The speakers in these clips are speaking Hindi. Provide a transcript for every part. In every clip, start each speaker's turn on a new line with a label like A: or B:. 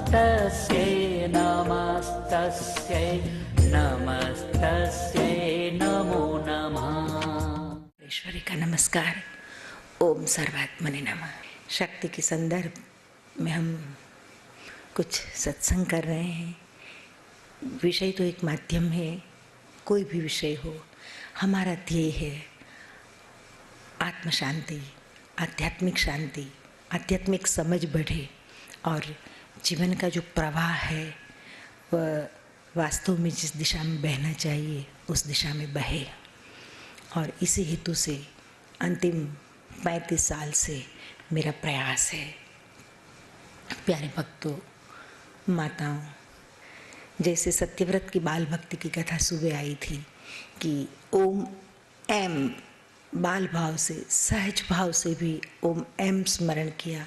A: नमस्तस्यै नमस्तस्यै नमस्तस्यै नमो नमः।
B: ईश्वरी का नमस्कार। ओम सर्वात्मने नमः। शक्ति के संदर्भ में हम कुछ सत्संग कर रहे हैं। विषय तो एक माध्यम है, कोई भी विषय हो। हमारा ध्येय है आत्म शांति, आध्यात्मिक शांति, आध्यात्मिक समझ बढ़े और जीवन का जो प्रवाह है वह वास्तव में जिस दिशा में बहना चाहिए उस दिशा में बहे। और इसी हेतु से अंतिम 35 साल से मेरा प्रयास है। प्यारे भक्तों, माताओं, जैसे सत्यव्रत की बाल भक्ति की कथा सुबह आई थी कि ओम एम बाल भाव से, सहज भाव से भी ओम एम स्मरण किया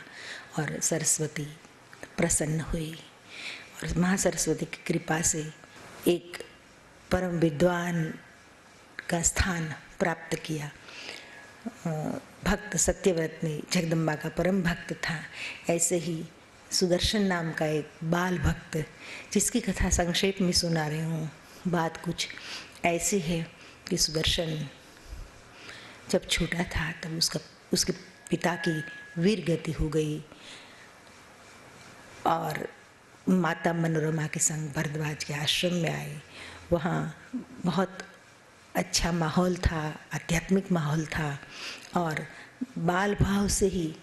B: और सरस्वती प्रसन्न हुई और महासरस्वती की कृपा से एक परम विद्वान का स्थान प्राप्त किया। भक्त सत्यव्रत में जगदम्बा का परम भक्त था। ऐसे ही सुदर्शन नाम का एक बाल भक्त, जिसकी कथा संक्षेप में सुना रही हूँ। बात कुछ ऐसी है कि सुदर्शन जब छोटा था तब उसके पिता की वीर गति हो गई और माता मनोरमा के संग भरद्वाज के आश्रम में आए। वहाँ बहुत अच्छा माहौल था, आध्यात्मिक माहौल था और बाल भाव से ही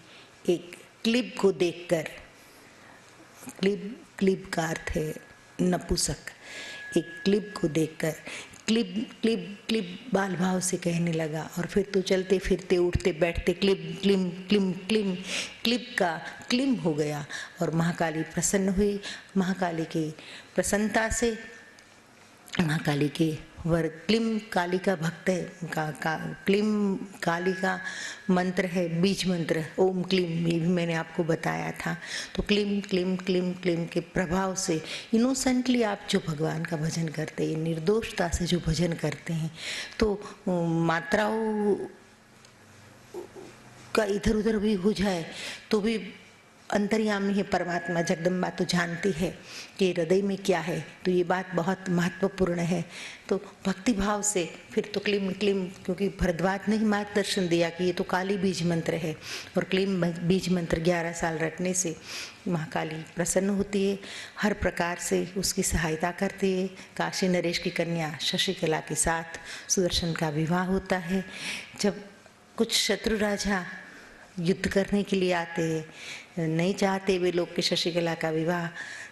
B: एक क्लिप को देखकर, क्लिप का अर्थ है नपुंसक, एक क्लिप को देखकर क्लिप बाल भाव से कहने लगा और फिर तो चलते फिरते उठते बैठते क्लिप का क्लिम हो गया और महाकाली प्रसन्न हुई। महाकाली की प्रसन्नता से, महाकाली के वर, क्लिम काली का भक्त है, क्लिम काली का मंत्र है, बीज मंत्र ओम क्लीम, ये भी मैंने आपको बताया था। तो क्लीम क्लीम क्लीम क्लीम के प्रभाव से इनोसेंटली आप जो भगवान का भजन करते हैं, निर्दोषता से जो भजन करते हैं, तो मात्राओं का इधर उधर भी हो जाए तो भी अंतर्यामी है परमात्मा। जगदम्बा तो जानती है कि हृदय में क्या है, तो ये बात बहुत महत्वपूर्ण है। तो भक्ति भाव से फिर तो क्लीम क्लीम, क्योंकि भरद्वाज ने ही मार्गदर्शन दिया कि ये तो काली बीज मंत्र है और क्लीम बीज मंत्र 11 साल रटने से महाकाली प्रसन्न होती है, हर प्रकार से उसकी सहायता करती है। काशी नरेश की कन्या शशिकला के साथ सुदर्शन का विवाह होता है। जब कुछ शत्रु राजा युद्ध करने के लिए आते हैं, नहीं चाहते वे लोग कि शशिकला का विवाह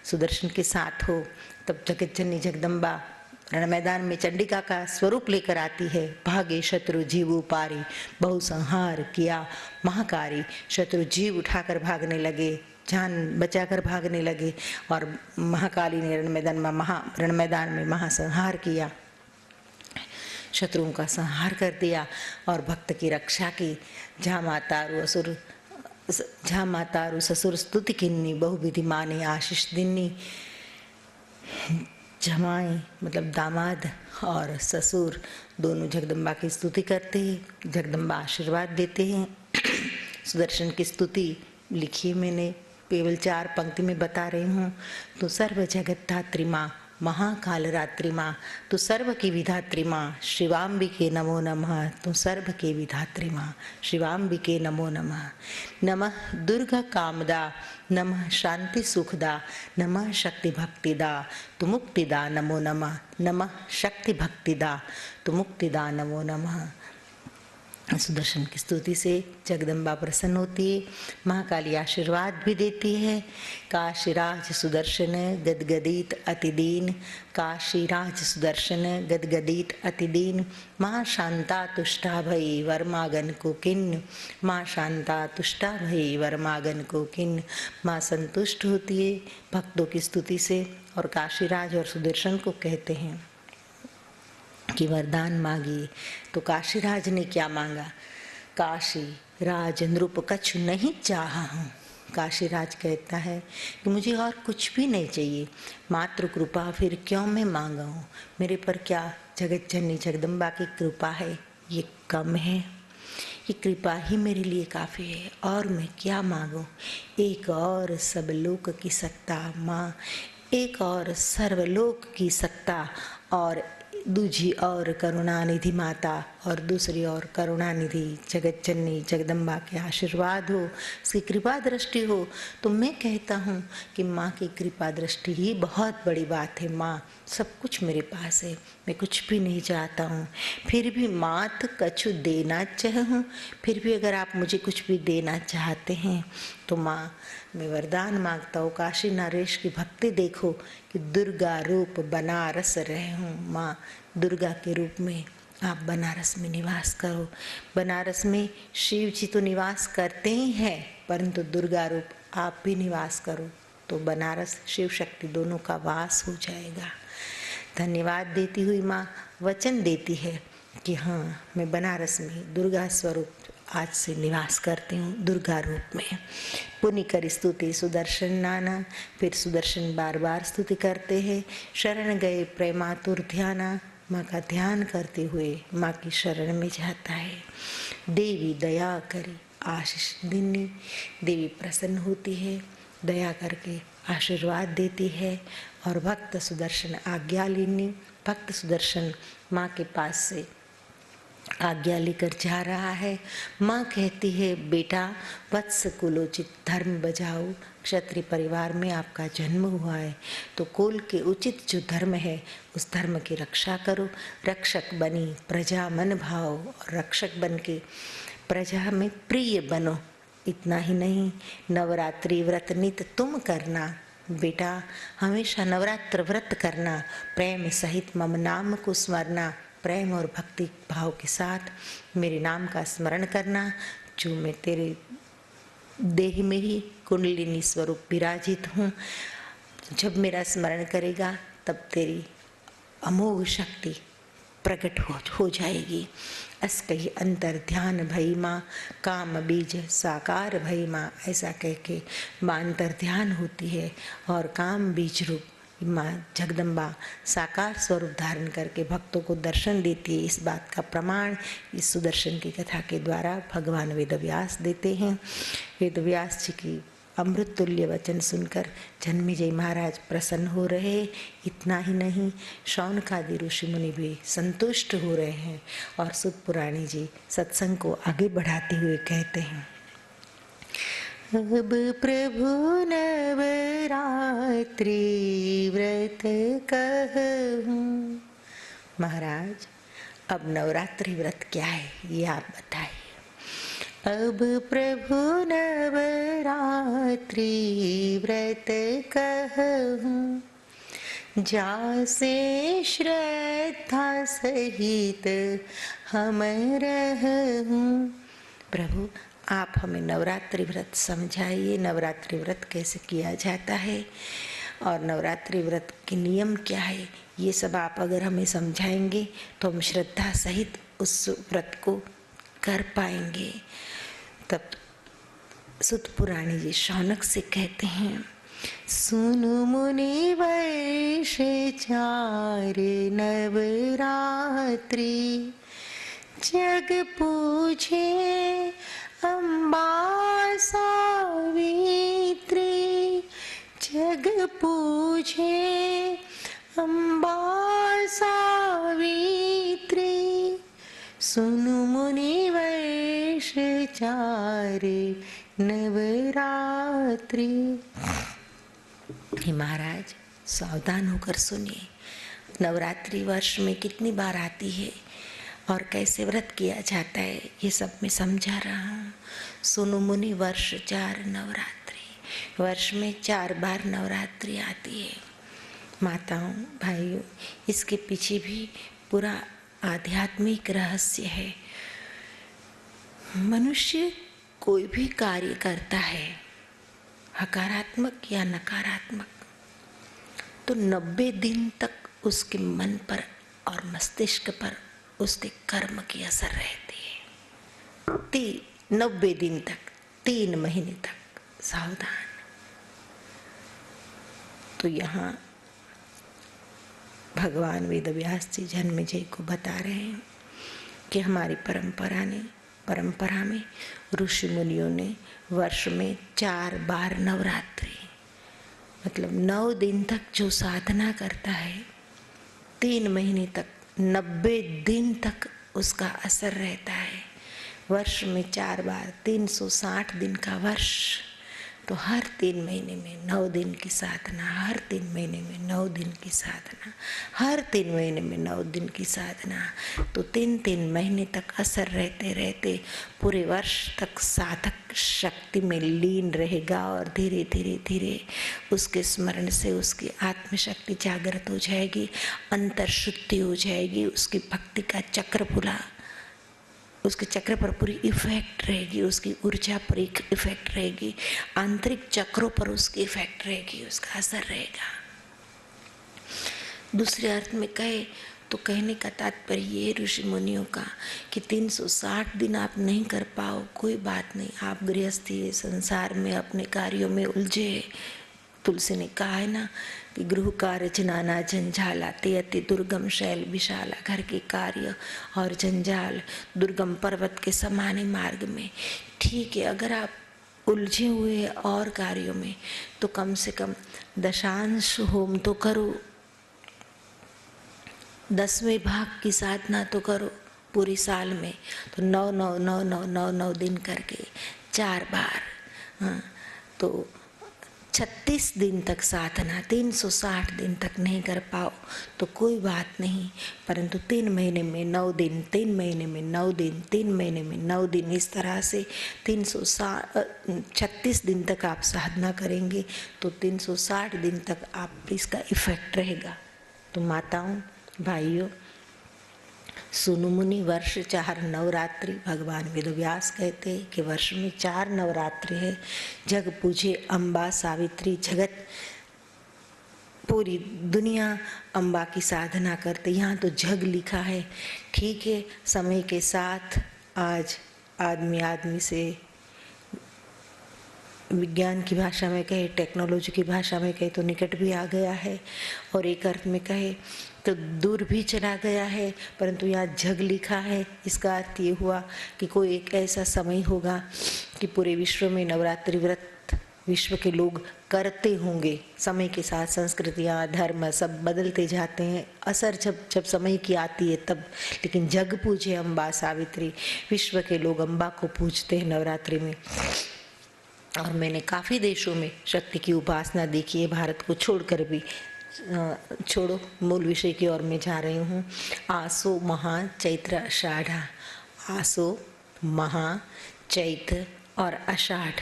B: सुदर्शन के साथ हो, तब जगत जननी जगदम्बा रण मैदान में चंडिका का स्वरूप लेकर आती है। भागे शत्रु जीव पारी, बहु संहार किया महाकारी। शत्रु जीव उठाकर भागने लगे, जान बचाकर भागने लगे और महाकाली ने रण मैदान में महासंहार किया, शत्रुओं का संहार कर दिया और भक्त की रक्षा की। जहाँ मातारु ससुर स्तुति किन्नी, बहुविधि माने आशीष दिन्नी। जमाए मतलब दामाद और ससुर दोनों जगदम्बा की स्तुति करते हैं, जगदम्बा आशीर्वाद देते हैं। सुदर्शन की स्तुति लिखी मैंने, केवल 4 पंक्ति में बता रही हूँ। तो सर्व जगत धात्री माँ, महाकाल रात्रि माँ, तू सर्व की विधात्री माँ, शिवाम्बिके नमो नमः। तू सर्व के विधात्री माँ, शिवाम्बिके नमो नमः। नमः दुर्गा कामदा, नमः शांति सुखदा, नमः शक्ति भक्तिदा, तू मुक्तिदा नमो नमः। नमः शक्ति भक्तिदा, तू मुक्तिदा नमो नमः। सुदर्शन की स्तुति से जगदम्बा प्रसन्न होती है, महाकाली आशीर्वाद भी देती है। काशीराज सुदर्शन गदगदित अतिदीन, काशीराज सुदर्शन गदगदित अतिदीन। माँ शांता तुष्टा भई वर्मागन को किन्न, माँ शांता तुष्टा भई वर्मागन को किन्न। माँ संतुष्ट होती है भक्तों की स्तुति से और काशीराज और सुदर्शन को कहते हैं कि वरदान मांगिए। तो काशीराज ने क्या मांगा? काशी राज नृप कछु नहीं चाहा हूँ। काशीराज कहता है कि मुझे और कुछ भी नहीं चाहिए, मात्र कृपा फिर क्यों मैं मांगा हूँ। मेरे पर क्या जगत जननी जगदम्बा की कृपा है, ये कम है। कि कृपा ही मेरे लिए काफ़ी है और मैं क्या मांगूं। एक और सब लोक की सत्ता माँ, एक और सर्वलोक की सत्ता, और दूजी और करुणानिधि माता, और दूसरी और करुणानिधि जगत जननी जगदम्बा के आशीर्वाद हो, उसकी कृपा दृष्टि हो। तो मैं कहता हूँ कि माँ की कृपा दृष्टि ही बहुत बड़ी बात है। माँ सब कुछ मेरे पास है, मैं कुछ भी नहीं चाहता हूँ, फिर भी मात कछु देना चाहूँ। फिर भी अगर आप मुझे कुछ भी देना चाहते हैं तो माँ मैं वरदान मांगता हूँ, काशी नरेश की भक्ति देखो कि दुर्गा रूप बनारस रहे हूँ। माँ दुर्गा के रूप में आप बनारस में निवास करो। बनारस में शिव जी तो निवास करते ही हैं, परंतु दुर्गा रूप आप भी निवास करो तो बनारस शिव शक्ति दोनों का वास हो जाएगा। धन्यवाद देती हुई माँ वचन देती है कि हाँ मैं बनारस में दुर्गा स्वरूप आज से निवास करती हूँ, दुर्गा रूप में। पुण्य कर स्तुति सुदर्शन नाना, फिर सुदर्शन बार बार स्तुति करते हैं। शरण गए प्रेमातुर ध्याना, माँ का ध्यान करते हुए माँ की शरण में जाता है। देवी दया करे आशीष दिनी, देवी प्रसन्न होती है, दया करके आशीर्वाद देती है। और भक्त सुदर्शन आज्ञा लेनी, भक्त सुदर्शन माँ के पास से आज्ञा लेकर जा रहा है। माँ कहती है बेटा वत्स कुलोचित धर्म बजाओ, क्षत्रिय परिवार में आपका जन्म हुआ है तो कुल के उचित जो धर्म है उस धर्म की रक्षा करो। रक्षक बनी प्रजा मन भाओ, और रक्षक बन के प्रजा में प्रिय बनो। इतना ही नहीं, नवरात्रि व्रत नित तुम करना। बेटा हमेशा नवरात्र व्रत करना, प्रेम सहित मम नाम को स्मरना। प्रेम और भक्ति भाव के साथ मेरे नाम का स्मरण करना, जो मैं तेरे देह में ही कुंडलिनी स्वरूप विराजित हूँ। जब मेरा स्मरण करेगा तब तेरी अमोघ शक्ति प्रकट हो जाएगी। अस कही अंतर ध्यान भई माँ, काम बीज साकार भई माँ। ऐसा कह के माँ अंतर ध्यान होती है और काम बीज रूप माँ जगदम्बा साकार स्वरूप धारण करके भक्तों को दर्शन देती है। इस बात का प्रमाण इस सुदर्शन की कथा के द्वारा भगवान वेदव्यास देते हैं। वेदव्यास जी की अमृत तुल्य वचन सुनकर जन्मेजय महाराज प्रसन्न हो रहे। इतना ही नहीं, शौनकादि ऋषि मुनि भी संतुष्ट हो रहे हैं। और सुत पुराणी जी सत्संग को आगे बढ़ाते हुए कहते हैं, अब प्रभु नवरात्रि व्रत कहूँ। महाराज अब नवरात्रि व्रत क्या है ये आप बताइए। अब प्रभु नवरात्रि व्रत कहूँ, जासे श्रद्धा सहित हम रहूँ। प्रभु आप हमें नवरात्रि व्रत समझाइए, नवरात्रि व्रत कैसे किया जाता है और नवरात्रि व्रत के नियम क्या है, ये सब आप अगर हमें समझाएंगे तो हम श्रद्धा सहित उस व्रत को कर पाएंगे। तब सुत पुराणी जी शौनक से कहते हैं, सुनु मुनि वर्ष 4 नवरात्रि, जग पूछे अम्बा सावित्री। जग पूछे अम्बा सावित्री, सुनु मुनि वर्ष 4 नवरात्रि। महाराज सावधान होकर सुनिए, नवरात्रि वर्ष में कितनी बार आती है और कैसे व्रत किया जाता है ये सब मैं समझा रहा हूँ। सुनु मुनि वर्ष 4 नवरात्रि, वर्ष में 4 बार नवरात्रि आती है। माताओं भाइयों, इसके पीछे भी पूरा आध्यात्मिक रहस्य है। मनुष्य कोई भी कार्य करता है, सकारात्मक या नकारात्मक, तो 90 दिन तक उसके मन पर और मस्तिष्क पर उसके कर्म की असर रहती है। 90 दिन तक, 3 महीने तक। सावधान। तो यहाँ भगवान वेदव्यास जी जन्मेजय को बता रहे हैं कि हमारी परंपरा ने परंपरा में ऋषि मुनियों ने वर्ष में 4 बार नवरात्रि, मतलब 9 दिन तक जो साधना करता है, 3 महीने तक, 90 दिन तक उसका असर रहता है। वर्ष में 4 बार, 360 दिन का वर्ष, तो हर 3 महीने में 9 दिन की साधना, हर 3 महीने में 9 दिन की साधना, हर 3 महीने में 9 दिन की साधना, तो 3 महीने तक असर रहते रहते पूरे वर्ष तक साधक शक्ति में लीन रहेगा और धीरे धीरे धीरे उसके स्मरण से उसकी आत्मशक्ति जागृत हो जाएगी, अंतर शुद्धि हो जाएगी, उसकी भक्ति का चक्र पूरा, उसके चक्र पर पूरी इफेक्ट रहेगी, उसकी ऊर्जा पर इफेक्ट रहेगी, आंतरिक चक्रों पर उसकी इफेक्ट रहेगी, उसका असर रहेगा। दूसरे अर्थ में कहे तो कहने का तात्पर्य ये ऋषि मुनियों का कि 360 दिन आप नहीं कर पाओ, कोई बात नहीं, आप गृहस्थी संसार में अपने कार्यों में उलझे। तुलसी ने कहा है ना कि गृह कार्य जनाना जंजाला ते अति दुर्गम शैल विशाला, घर के कार्य और जंजाल दुर्गम पर्वत के समान मार्ग में। ठीक है, अगर आप उलझे हुए और कार्यों में तो कम से कम दशांश होम तो करो, 10वें भाग की साधना तो करो पूरी साल में, तो 9 दिन करके 4 बार, हाँ, तो 36 दिन तक साधना, 360 दिन तक नहीं कर पाओ तो कोई बात नहीं, परंतु 3 महीने में 9 दिन, 3 महीने में 9 दिन, 3 महीने में 9 दिन, इस तरह से 336 दिन तक आप साधना करेंगे तो 360 दिन तक आप इसका इफेक्ट रहेगा। तो माताओं भाइयों सुनु मुनि, वर्ष 4 नवरात्रि, भगवान वेदव्यास कहते हैं कि वर्ष में 4 नवरात्रि है। जग पूजे अम्बा सावित्री, जगत पूरी दुनिया अम्बा की साधना करते। यहाँ तो जग लिखा है, ठीक है, समय के साथ आज आदमी से, विज्ञान की भाषा में कहे, टेक्नोलॉजी की भाषा में कहे तो निकट भी आ गया है, और एक अर्थ में कहे तो दूर भी चला गया है, परंतु यहाँ जग लिखा है। इसका अर्थ ये हुआ कि कोई एक ऐसा समय होगा कि पूरे विश्व में नवरात्रि व्रत विश्व के लोग करते होंगे। समय के साथ संस्कृतियाँ, धर्म सब बदलते जाते हैं, असर जब समय की आती है तब। लेकिन जग पूजे अम्बा सावित्री, विश्व के लोग अम्बा को पूजते हैं नवरात्रि में। और मैंने काफ़ी देशों में शक्ति की उपासना देखी है, भारत को छोड़कर भी। छोड़ो, मूल विषय की ओर मैं जा रही हूँ। आसो महा चैत्र आषाढ़ा, आसो महा चैत्र और आषाढ़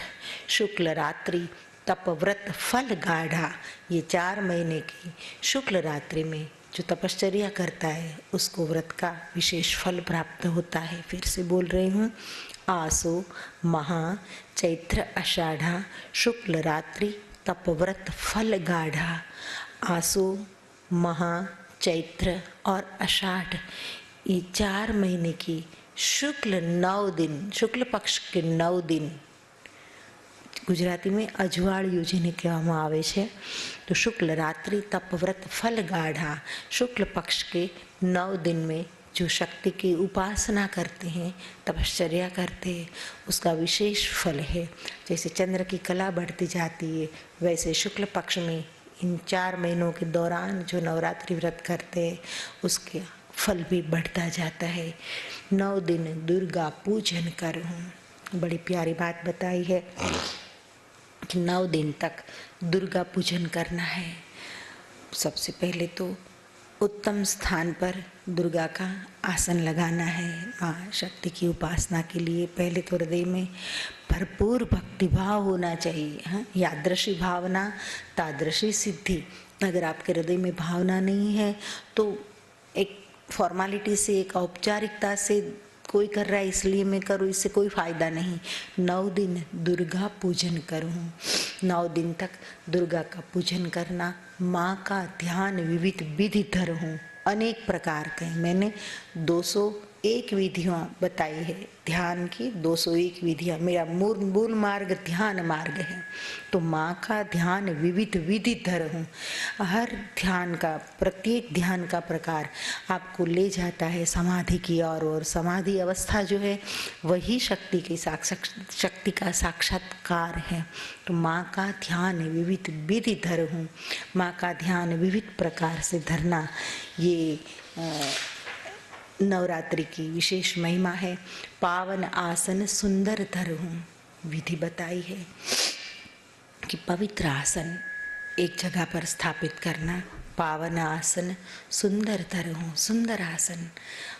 B: शुक्ल रात्रि तपव्रत फल गाढ़ा, ये 4 महीने की शुक्ल रात्रि में जो तपश्चर्या करता है उसको व्रत का विशेष फल प्राप्त होता है। फिर से बोल रही हूँ, आसो महा चैत्र आषाढ़ा शुक्ल रात्रि तपव्रत फल गाढ़ा। आसो महा चैत्र और आषाढ़, ये 4 महीने की शुक्ल 9 दिन, शुक्ल पक्ष के 9 दिन, ગુજરાતી में અજવાળિયું જેને કહેવામાં આવે છે, तो शुक्ल रात्रि तपव्रत फल गाढ़ा, शुक्ल पक्ष के 9 दिन में जो शक्ति की उपासना करते हैं, तपश्चर्या करते हैं, उसका विशेष फल है। जैसे चंद्र की कला बढ़ती जाती है, वैसे शुक्ल पक्ष में इन 4 महीनों के दौरान जो नवरात्रि व्रत करते हैं उसके फल भी बढ़ता जाता है। 9 दिन दुर्गा पूजन करूँ, बड़ी प्यारी बात बताई है कि 9 दिन तक दुर्गा पूजन करना है। सबसे पहले तो उत्तम स्थान पर दुर्गा का आसन लगाना है। माँ शक्ति की उपासना के लिए पहले तो हृदय में भरपूर भक्तिभाव होना चाहिए। हाँ, यादृशी भावना तादृशी सिद्धि। अगर आपके हृदय में भावना नहीं है तो एक फॉर्मेलिटी से, एक औपचारिकता से कोई कर रहा है इसलिए मैं करूँ, इससे कोई फायदा नहीं। 9 दिन दुर्गा पूजन करूँ, 9 दिन तक दुर्गा का पूजन करना, माँ का ध्यान विविध विधि धरूँ, अनेक प्रकार के मैंने 200 201 विधियां बताई है ध्यान की, 201 विधियां। मेरा मूल मार्ग ध्यान मार्ग है। तो माँ का ध्यान विविध विधि धर हूँ। हर ध्यान का, प्रत्येक ध्यान का प्रकार आपको ले जाता है समाधि की ओर, और समाधि अवस्था जो है वही शक्ति का साक्षात्कार है। तो माँ का ध्यान विविध विधि धर हूँ। माँ का ध्यान विविध प्रकार से धरना, ये नवरात्रि की विशेष महिमा है। पावन आसन सुंदर धर हूँ, विधि बताई है कि पवित्र आसन एक जगह पर स्थापित करना। पावन आसन सुंदर धर हूँ, सुंदर आसन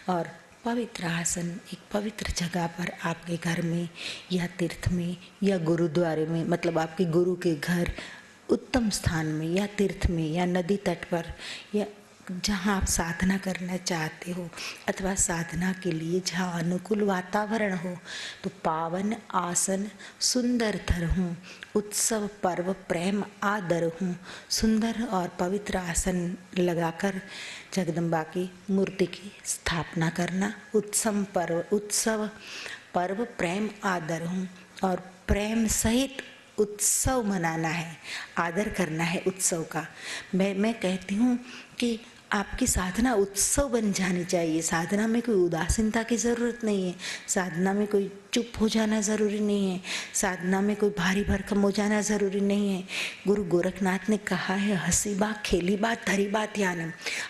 B: और पवित्र आसन एक पवित्र जगह पर, आपके घर में या तीर्थ में या गुरुद्वारे में, मतलब आपके गुरु के घर, उत्तम स्थान में या तीर्थ में या नदी तट पर, या जहाँ आप साधना करना चाहते हो अथवा साधना के लिए जहाँ अनुकूल वातावरण हो। तो पावन आसन सुंदर धर हूँ, उत्सव पर्व प्रेम आदर हूँ। सुंदर और पवित्र आसन लगाकर जगदम्बा की मूर्ति की स्थापना करना। उत्सव पर्व प्रेम आदर हूँ, और प्रेम सहित उत्सव मनाना है, आदर करना है उत्सव का। मैं कहती हूँ कि आपकी साधना उत्सव बन जानी चाहिए। साधना में कोई उदासीनता की ज़रूरत नहीं है, साधना में कोई चुप हो जाना ज़रूरी नहीं है, साधना में कोई भारी भरकम हो जाना ज़रूरी नहीं है। गुरु गोरखनाथ ने कहा है, हंसी बात खेली बात धरी बात ध्यान,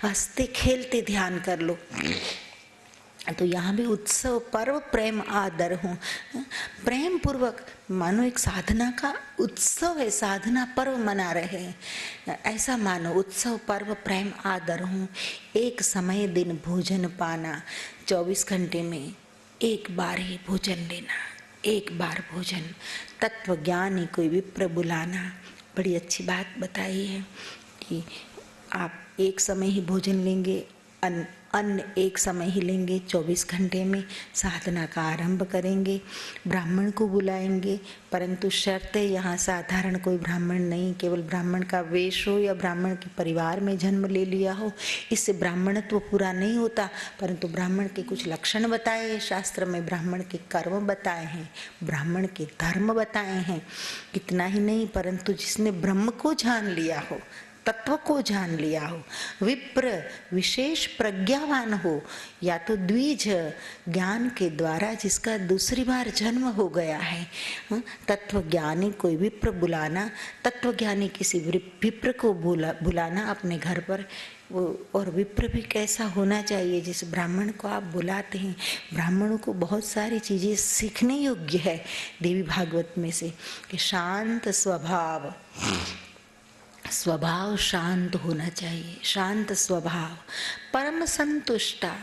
B: हंसते खेलते ध्यान कर लो। तो यहाँ भी उत्सव पर्व प्रेम आदर हूँ, प्रेम पूर्वक मानो एक साधना का उत्सव है, साधना पर्व मना रहे हैं, ऐसा मानो। उत्सव पर्व प्रेम आदर हूँ। एक समय दिन भोजन पाना, 24 घंटे में एक बार ही भोजन लेना, एक बार भोजन। तत्व ज्ञानी कोई विप्र बुलाना, बड़ी अच्छी बात बताई है कि आप एक समय ही भोजन लेंगे, अन्न एक समय ही लेंगे, 24 घंटे में साधना का आरंभ करेंगे। ब्राह्मण को बुलाएंगे, परंतु शर्त है यहाँ साधारण कोई ब्राह्मण नहीं, केवल ब्राह्मण का वेश हो या ब्राह्मण के परिवार में जन्म ले लिया हो, इससे ब्राह्मणत्व पूरा नहीं होता। परंतु ब्राह्मण के कुछ लक्षण बताए हैं शास्त्र में, ब्राह्मण के कर्म बताए हैं, ब्राह्मण के धर्म बताए हैं। इतना ही नहीं, परंतु जिसने ब्रह्म को जान लिया हो, तत्व को जान लिया हो, विप्र विशेष प्रज्ञावान हो, या तो द्विज ज्ञान के द्वारा जिसका दूसरी बार जन्म हो गया है। तत्व ज्ञानी कोई विप्र बुलाना, तत्व ज्ञानी किसी विप्र को बुलाना अपने घर पर। और विप्र भी कैसा होना चाहिए, जिस ब्राह्मण को आप बुलाते हैं, ब्राह्मणों को बहुत सारी चीज़ें सीखने योग्य है देवी भागवत में से, कि शांत स्वभाव, स्वभाव शांत होना चाहिए, शांत स्वभाव, परम संतुष्टा,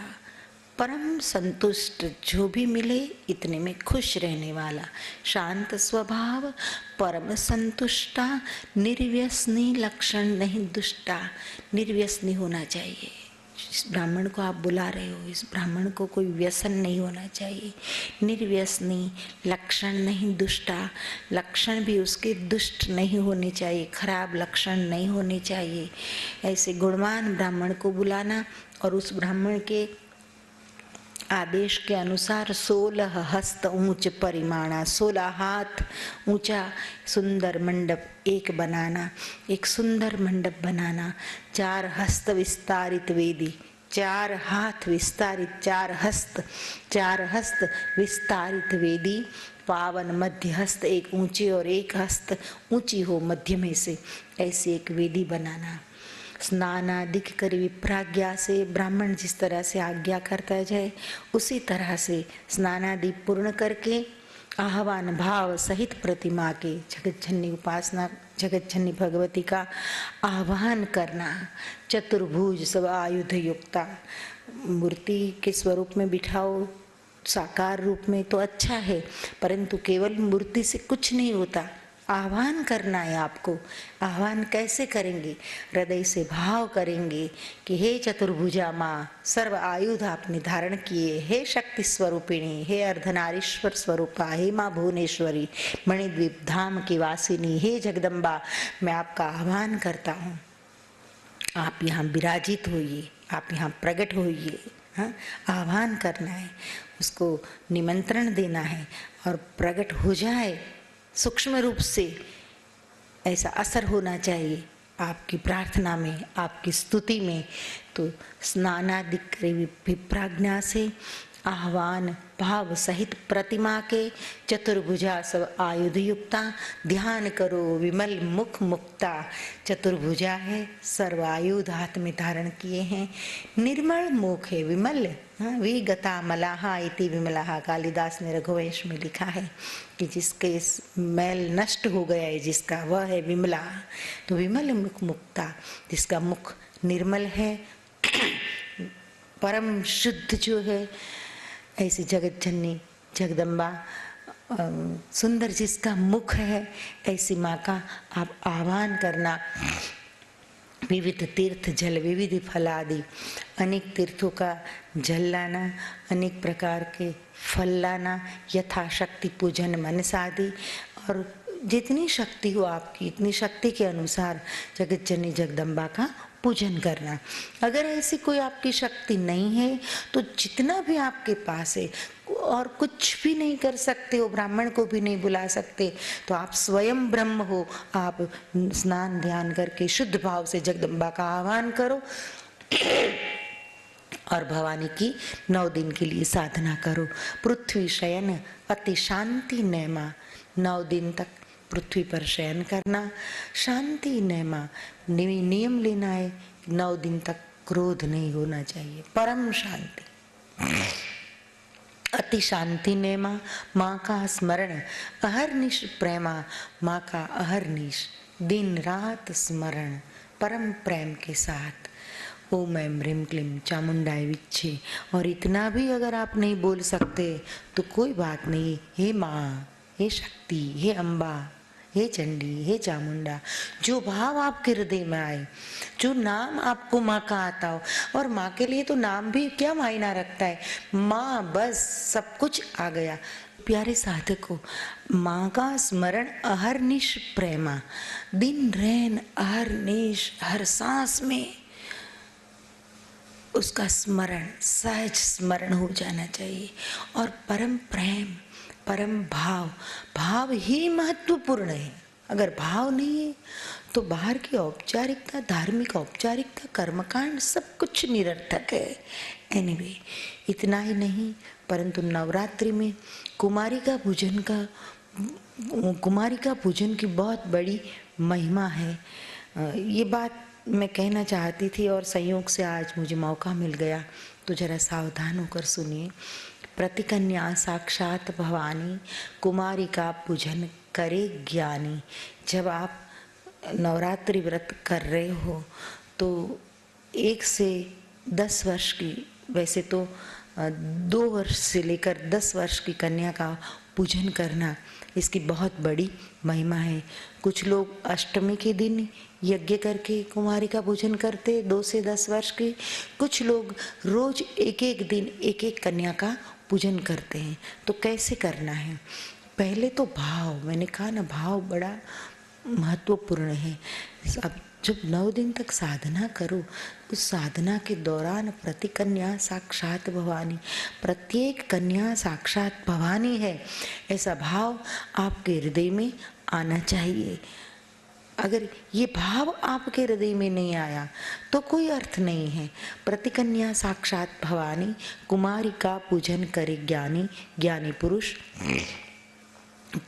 B: परम संतुष्ट, जो भी मिले इतने में खुश रहने वाला, शांत स्वभाव, परम संतुष्टा, निर्व्यसनी, लक्षण नहीं दुष्टा, निर्व्यसनी होना चाहिए। जिस ब्राह्मण को आप बुला रहे हो, इस ब्राह्मण को कोई व्यसन नहीं होना चाहिए, निर्व्यसनी, लक्षण नहीं दुष्टा, लक्षण भी उसके दुष्ट नहीं होने चाहिए, खराब लक्षण नहीं होने चाहिए। ऐसे गुणवान ब्राह्मण को बुलाना, और उस ब्राह्मण के आदेश के अनुसार 16 हस्त ऊंच परिमाणा, 16 हाथ ऊंचा सुंदर मंडप एक बनाना, एक सुंदर मंडप बनाना। 4 हस्त विस्तारित वेदी, 4 हाथ विस्तारित, 4 हस्त विस्तारित वेदी, पावन मध्य हस्त एक ऊंचे और एक हस्त ऊंची हो मध्य में से, ऐसी एक वेदी बनाना। स्नानादिक कर विप्राज्ञा से, ब्राह्मण जिस तरह से आज्ञा करता जाए उसी तरह से स्नानादि पूर्ण करके आह्वान भाव सहित प्रतिमा के, जगतजननी उपासना, जगतजननी भगवती का आह्वान करना। चतुर्भुज सब आयुध युक्ता, मूर्ति के स्वरूप में बिठाओ, साकार रूप में तो अच्छा है, परंतु केवल मूर्ति से कुछ नहीं होता, आह्वान करना है आपको। आह्वान कैसे करेंगे? हृदय से भाव करेंगे कि हे चतुर्भुजा माँ, सर्व आयुध आपने धारण किए, हे शक्ति स्वरूपिणी, हे अर्धनारीश्वर स्वरूपा, हे माँ भुवनेश्वरी, मणिद्वीप धाम की वासिनी, हे जगदम्बा, मैं आपका आह्वान करता हूँ। आप यहाँ विराजित होइए, आप यहाँ प्रकट होइए। हाँ, आह्वान करना है, उसको निमंत्रण देना है और प्रकट हो जाए सूक्ष्म रूप से। ऐसा असर होना चाहिए आपकी प्रार्थना में, आपकी स्तुति में। तो स्नानादिक विप्राज्ञा से आह्वान भाव सहित प्रतिमा के चतुर्भुजा सब आयुध युक्ता, ध्यान करो विमल मुख मुक्ता। चतुर्भुजा है, सर्वायुध हाथ में धारण किए हैं, निर्मल मुख है, विमल, विगता मलाहा इति विमलाहा। कालिदास ने रघुवंश में लिखा है कि जिसके मैल नष्ट हो गया है जिसका, वह है विमला। तो विमल मुख मुक्ता, जिसका मुख निर्मल है, परम शुद्ध जो है, ऐसी जगत जननी जगदम्बा सुंदर जिसका मुख है, ऐसी माँ का आप आह्वान करना। विविध तीर्थ जल विविध फल आदि, अनेक तीर्थों का जल लाना, अनेक प्रकार के फल लाना, यथाशक्ति पूजन मनसा आदि। और जितनी शक्ति हो आपकी, इतनी शक्ति के अनुसार जगत जननी जगदम्बा का पूजन करना। अगर ऐसी कोई आपकी शक्ति नहीं है तो जितना भी आपके पास है, और कुछ भी नहीं कर सकते हो, ब्राह्मण को भी नहीं बुला सकते, तो आप स्वयं ब्रह्म हो, आप स्नान ध्यान करके शुद्ध भाव से जगदम्बा का आह्वान करो और भवानी की 9 दिन के लिए साधना करो। पृथ्वी शयन अति शांति नैमा, 9 दिन तक पृथ्वी पर शयन करना, शांति नैमा, नियम लेना है, 9 दिन तक क्रोध नहीं होना चाहिए, परम शांति। अति शांति नैमा, माँ का स्मरण अहरनिश प्रेमा, माँ का अहरनिश दिन रात स्मरण परम प्रेम के साथ। ओम ऐं ह्रीं क्लीं चामुंडाय विच्छे। और इतना भी अगर आप नहीं बोल सकते तो कोई बात नहीं, हे माँ, हे शक्ति, हे अम्बा, हे चंडी, हे चामुंडा, जो भाव आपके हृदय में आए, जो नाम आपको माँ का आता हो। और माँ के लिए तो नाम भी क्या मायना रखता है, माँ बस सब कुछ आ गया। प्यारे साधकों, माँ का स्मरण अहरनिश प्रेमा, दिन रैन अहरनिश, हर सांस में उसका स्मरण, सहज स्मरण हो जाना चाहिए। और परम प्रेम, परम भाव, भाव ही महत्वपूर्ण है। अगर भाव नहीं है तो बाहर की औपचारिकता, धार्मिक औपचारिकता, कर्मकांड सब कुछ निरर्थक है। एनीवे, इतना ही नहीं, परंतु नवरात्रि में कुमारी का पूजन की बहुत बड़ी महिमा है। ये बात मैं कहना चाहती थी और संयोग से आज मुझे मौका मिल गया, तो जरा सावधान होकर सुनिए। प्रतिकन्या साक्षात भवानी, कुमारी का पूजन करे ज्ञानी। जब आप नवरात्रि व्रत कर रहे हो तो 1 से 10 वर्ष की, वैसे तो 2 वर्ष से लेकर 10 वर्ष की कन्या का पूजन करना, इसकी बहुत बड़ी महिमा है। कुछ लोग अष्टमी के दिन यज्ञ करके कुमारी का पूजन करते 2 से 10 वर्ष की, कुछ लोग रोज एक दिन एक कन्या का पूजन करते हैं। तो कैसे करना है? पहले तो भाव, मैंने कहा ना, भाव बड़ा महत्वपूर्ण है। अब जब 9 दिन तक साधना करो, उस साधना के दौरान प्रतिकन्या साक्षात भवानी, प्रत्येक कन्या साक्षात भवानी है, ऐसा भाव आपके हृदय में आना चाहिए। अगर ये भाव आपके हृदय में नहीं आया तो कोई अर्थ नहीं है। प्रतिकन्या साक्षात भवानी, कुमारी का पूजन करे ज्ञानी। ज्ञानी पुरुष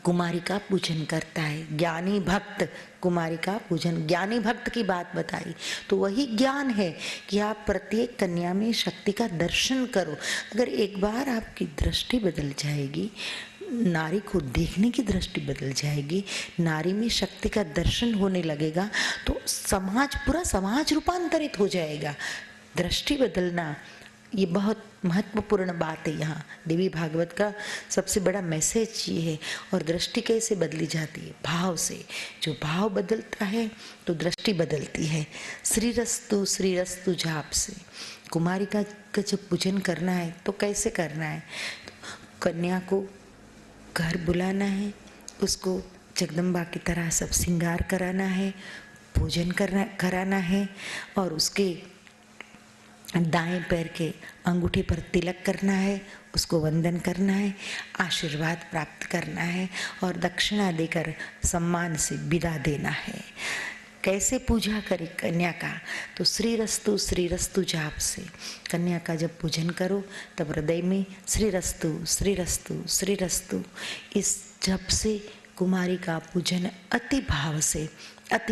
B: कुमारी का पूजन करता है, ज्ञानी भक्त कुमारी का पूजन। ज्ञानी भक्त की बात बताई तो वही ज्ञान है कि आप प्रत्येक कन्या में शक्ति का दर्शन करो। अगर एक बार आपकी दृष्टि बदल जाएगी, नारी को देखने की दृष्टि बदल जाएगी, नारी में शक्ति का दर्शन होने लगेगा, तो समाज, पूरा समाज रूपांतरित हो जाएगा। दृष्टि बदलना ये बहुत महत्वपूर्ण बात है। यहाँ देवी भागवत का सबसे बड़ा मैसेज ये है। और दृष्टि कैसे बदली जाती है? भाव से। जो भाव बदलता है तो दृष्टि बदलती है। श्रीरस्तु जाप से कुमारी का जब पूजन करना है तो कैसे करना है? तो कन्या को घर बुलाना है, उसको जगदम्बा की तरह सब श्रृंगार कराना है, पूजन कराना है, और उसके दाएं पैर के अंगूठे पर तिलक करना है, उसको वंदन करना है, आशीर्वाद प्राप्त करना है और दक्षिणा देकर सम्मान से विदा देना है। कैसे पूजा करे कन्या का? तो श्री रस्तु जाप से कन्या का जब पूजन करो तब हृदय में श्री रस्तु इस जप से कुमारिका पूजन अति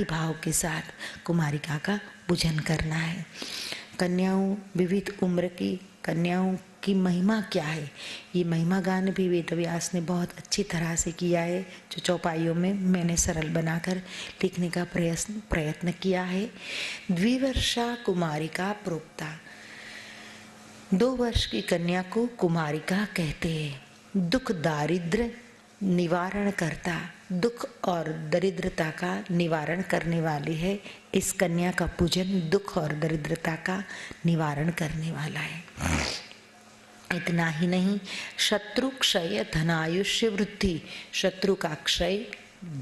B: भाव के साथ कुमारिका का पूजन करना है। कन्याओं, विविध उम्र की कन्याओं की महिमा क्या है, ये महिमा गान भी वेदव्यास ने बहुत अच्छी तरह से किया है, जो चौपाइयों में मैंने सरल बनाकर लिखने का प्रयत्न किया है। द्विवर्षा कुमारिका प्रोक्ता, 2 वर्ष की कन्या को कुमारिका कहते हैं। दुख दारिद्र निवारण करता, दुख और दरिद्रता का निवारण करने वाली है। इस कन्या का पूजन दुख और दरिद्रता का निवारण करने वाला है। इतना ही नहीं, शत्रु क्षय धनायुष्य वृद्धि, शत्रु का क्षय,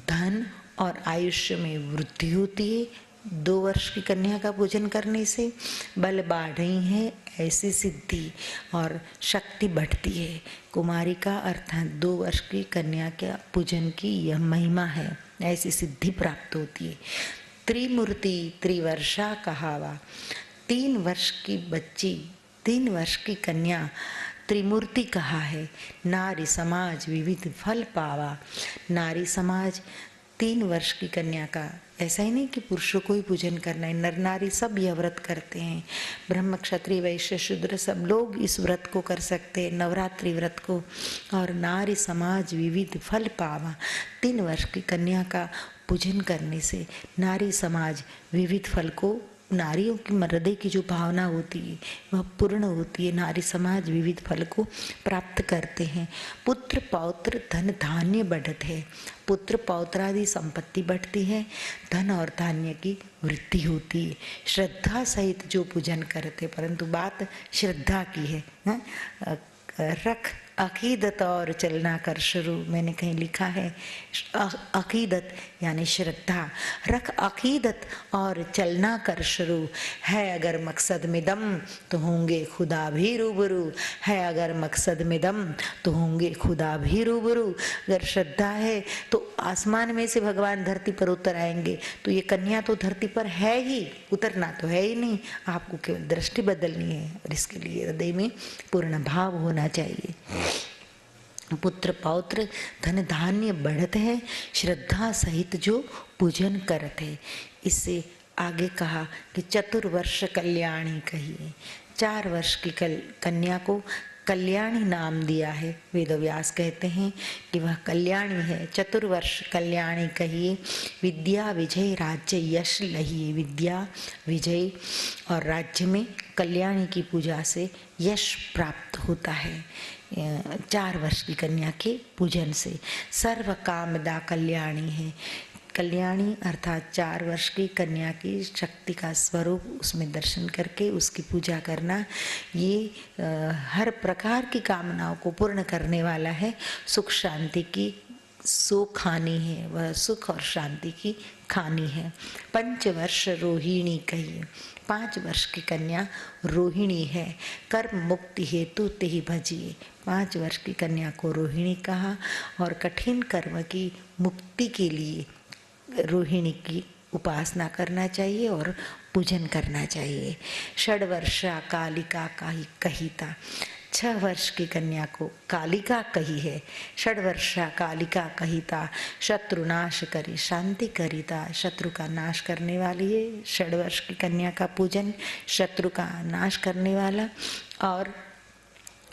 B: धन और आयुष्य में वृद्धि होती है। 2 वर्ष की कन्या का पूजन करने से बल बढ़ रही है, ऐसी सिद्धि और शक्ति बढ़ती है। कुमारिका अर्थात 2 वर्ष की कन्या के पूजन की यह महिमा है, ऐसी सिद्धि प्राप्त होती है। त्रिमूर्ति त्रिवर्षा कहावा, 3 वर्ष की बच्ची, 3 वर्ष की कन्या त्रिमूर्ति कहा है। नारी समाज विविध फल पावा, नारी समाज 3 वर्ष की कन्या का, ऐसा ही नहीं कि पुरुषों को ही पूजन करना है, नर नारी सब यह व्रत करते हैं। ब्रह्म क्षत्रिय वैश्य शूद्र सब लोग इस व्रत को कर सकते हैं, नवरात्रि व्रत को। और नारी समाज विविध फल पावा, 3 वर्ष की कन्या का पूजन करने से नारी समाज विविध फल को, नारियों की हृदय की जो भावना होती है वह पूर्ण होती है, नारी समाज विविध फल को प्राप्त करते हैं। पुत्र पौत्र धन धान्य बढ़त है, पुत्र पौत्र आदि संपत्ति बढ़ती है, धन और धान्य की वृद्धि होती है। श्रद्धा सहित जो पूजन करते, परंतु बात श्रद्धा की है। रख अकीदत और चलना कर शुरू, मैंने कहीं लिखा है अकीदत यानी श्रद्धा, रख अकीदत और चलना कर शुरू है। अगर मकसद में दम तो होंगे खुदा भी रूबरू, है अगर मकसद में दम तो होंगे खुदा भी रूबरू। अगर श्रद्धा है तो आसमान में से भगवान धरती पर उतर आएंगे। तो ये कन्या तो धरती पर है ही, उतरना तो है ही नहीं, आपको केवल दृष्टि बदलनी है और इसके लिए हृदय में पूर्ण भाव होना चाहिए। पुत्र पौत्र धन धान्य बढ़त है, श्रद्धा सहित जो पूजन करत है। इससे आगे कहा कि चतुर्वर्ष कल्याणी कहिए, 4 वर्ष की कन्या को कल्याणी नाम दिया है। वेदव्यास कहते हैं कि वह कल्याणी है। चतुर्वर्ष कल्याणी कहिए, विद्या विजय राज्य यश लहिए, विद्या विजय और राज्य में कल्याणी की पूजा से यश प्राप्त होता है। 4 वर्ष की कन्या के पूजन से सर्व कामदा कल्याणी है। कल्याणी अर्थात 4 वर्ष की कन्या की शक्ति का स्वरूप उसमें दर्शन करके उसकी पूजा करना, ये हर प्रकार की कामनाओं को पूर्ण करने वाला है। सुख शांति की खानी है, वह सुख और शांति की खानी है। 5 वर्ष रोहिणी कहिए, 5 वर्ष की कन्या रोहिणी है। कर्म मुक्ति हेतु तेहि भजिए, 5 वर्ष की कन्या को रोहिणी कहा और कठिन कर्म की मुक्ति के लिए रोहिणी की उपासना करना चाहिए और पूजन करना चाहिए। 6 वर्षा कालिका कहिता, 6 वर्ष की कन्या को कालिका कही है। 6 वर्षा कालिका कहिता, शत्रु नाश करी शांति करिता, शत्रु का नाश करने वाली है। 6 वर्ष की कन्या का पूजन शत्रु का नाश करने वाला और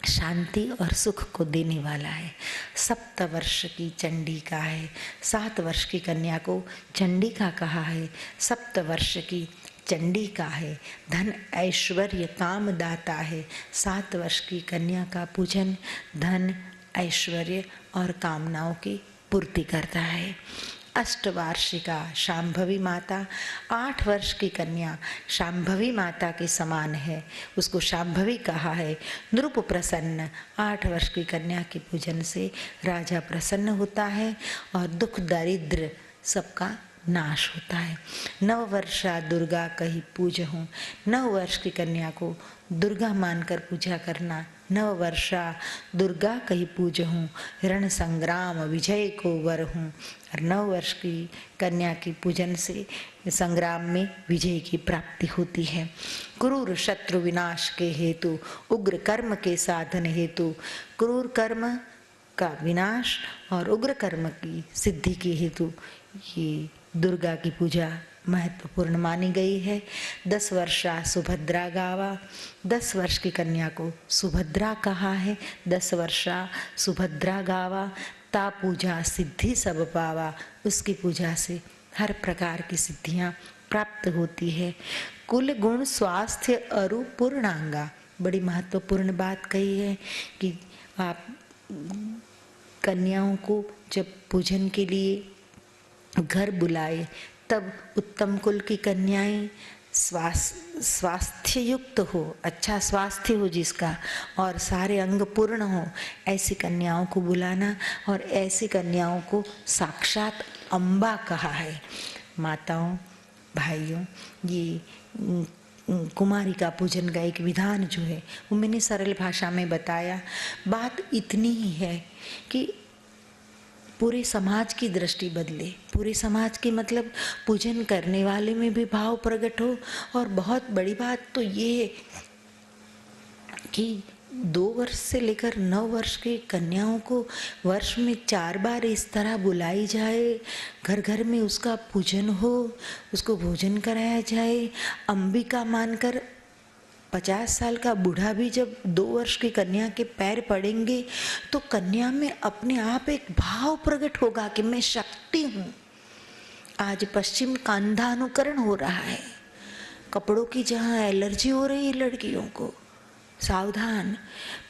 B: शांति और सुख को देने वाला है। 7 वर्ष की चंडिका है, 7 वर्ष की कन्या को चंडिका कहा है। 7 वर्ष की चंडिका है, धन ऐश्वर्य काम दाता है। 7 वर्ष की कन्या का पूजन धन ऐश्वर्य और कामनाओं की पूर्ति करता है। अष्टवार्षिका शांभवी माता, 8 वर्ष की कन्या शांभवी माता के समान है, उसको शांभवी कहा है। नृप प्रसन्न, 8 वर्ष की कन्या के पूजन से राजा प्रसन्न होता है और दुख दारिद्र सबका नाश होता है। 9 वर्षा दुर्गा कही पूजहूँ, 9 वर्ष की कन्या को दुर्गा मानकर पूजा करना। 9 वर्षा दुर्गा कही पूजहूँ, रण संग्राम विजय को वरहूँ। और 9 वर्ष की कन्या की पूजन से संग्राम में विजय की प्राप्ति होती है। क्रूर शत्रु विनाश के हेतु, उग्र कर्म के साधन हेतु, क्रूर कर्म का विनाश और उग्र कर्म की सिद्धि के हेतु ये दुर्गा की पूजा महत्वपूर्ण मानी गई है। 10 वर्षा सुभद्रा गावा, 10 वर्ष की कन्या को सुभद्रा कहा है। 10 वर्षा सुभद्रा गावा, ता पूजा सिद्धि सब पावा, उसकी पूजा से हर प्रकार की सिद्धियां प्राप्त होती है। कुल गुण स्वास्थ्य अरु पूर्णांगा, बड़ी महत्वपूर्ण बात कही है कि आप कन्याओं को जब पूजन के लिए घर बुलाए तब उत्तम कुल की कन्याएं स्वास्थ्य युक्त हो, अच्छा स्वास्थ्य हो जिसका, और सारे अंग पूर्ण हो, ऐसी कन्याओं को बुलाना। और ऐसी कन्याओं को साक्षात अम्बा कहा है। माताओं भाइयों, ये कुमारी का पूजन का एक विधान जो है वो मैंने सरल भाषा में बताया। बात इतनी ही है कि पूरे समाज की दृष्टि बदले, पूरे समाज की मतलब पूजन करने वाले में भी भाव प्रकट हो। और बहुत बड़ी बात तो ये है कि 2 वर्ष से लेकर 9 वर्ष की कन्याओं को वर्ष में 4 बार इस तरह बुलाई जाए, घर घर में उसका पूजन हो, उसको भोजन कराया जाए। अंबिका मानकर 50 साल का बूढ़ा भी जब 2 वर्ष की कन्या के पैर पड़ेंगे तो कन्या में अपने आप एक भाव प्रकट होगा कि मैं शक्ति हूँ। आज पश्चिम का अंधा अनुकरण हो रहा है। कपड़ों की जहाँ एलर्जी हो रही है लड़कियों को, सावधान।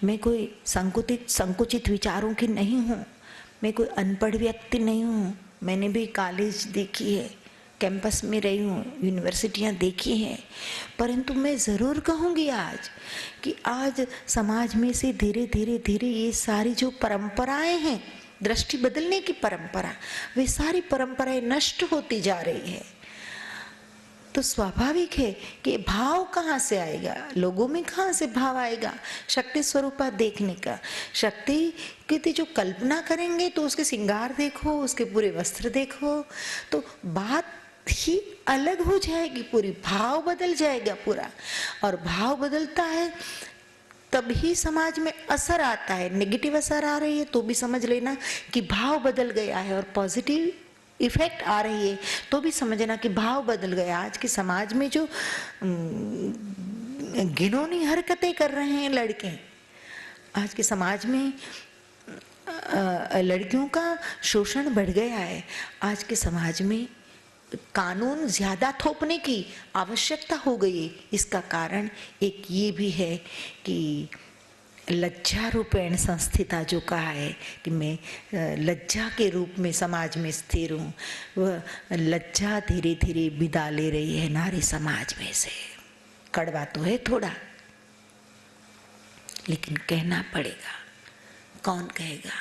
B: मैं कोई संकुचित विचारों की नहीं हूँ, मैं कोई अनपढ़ व्यक्ति नहीं हूँ। मैंने भी कॉलेज देखी है, कैंपस में रही हूँ, यूनिवर्सिटियाँ देखी हैं, परंतु मैं ज़रूर कहूँगी आज कि आज समाज में से धीरे धीरे धीरे ये सारी जो परंपराएं हैं, दृष्टि बदलने की परंपरा, वे सारी परंपराएं नष्ट होती जा रही है। तो स्वाभाविक है कि भाव कहाँ से आएगा, लोगों में कहाँ से भाव आएगा शक्ति स्वरूपा देखने का। शक्ति की जो कल्पना करेंगे तो उसके श्रृंगार देखो, उसके पूरे वस्त्र देखो, तो बात ही अलग हो जाएगी, पूरी भाव बदल जाएगा पूरा। और भाव बदलता है तभी समाज में असर आता है। नेगेटिव असर आ रही है तो भी समझ लेना कि भाव बदल गया है, और पॉजिटिव इफेक्ट आ रही है तो भी समझना कि भाव बदल गया। आज के समाज में जो घिनौनी हरकतें कर रहे हैं लड़के, आज के समाज में लड़कियों का शोषण बढ़ गया है। आज के समाज में कानून ज्यादा थोपने की आवश्यकता हो गई। इसका कारण एक ये भी है कि लज्जा रूपेण संस्थिता जो कहा है कि मैं लज्जा के रूप में समाज में स्थिर हूँ, वह लज्जा धीरे धीरे विदा ले रही है नारी समाज में से। कड़वा तो है थोड़ा, लेकिन कहना पड़ेगा। कौन कहेगा?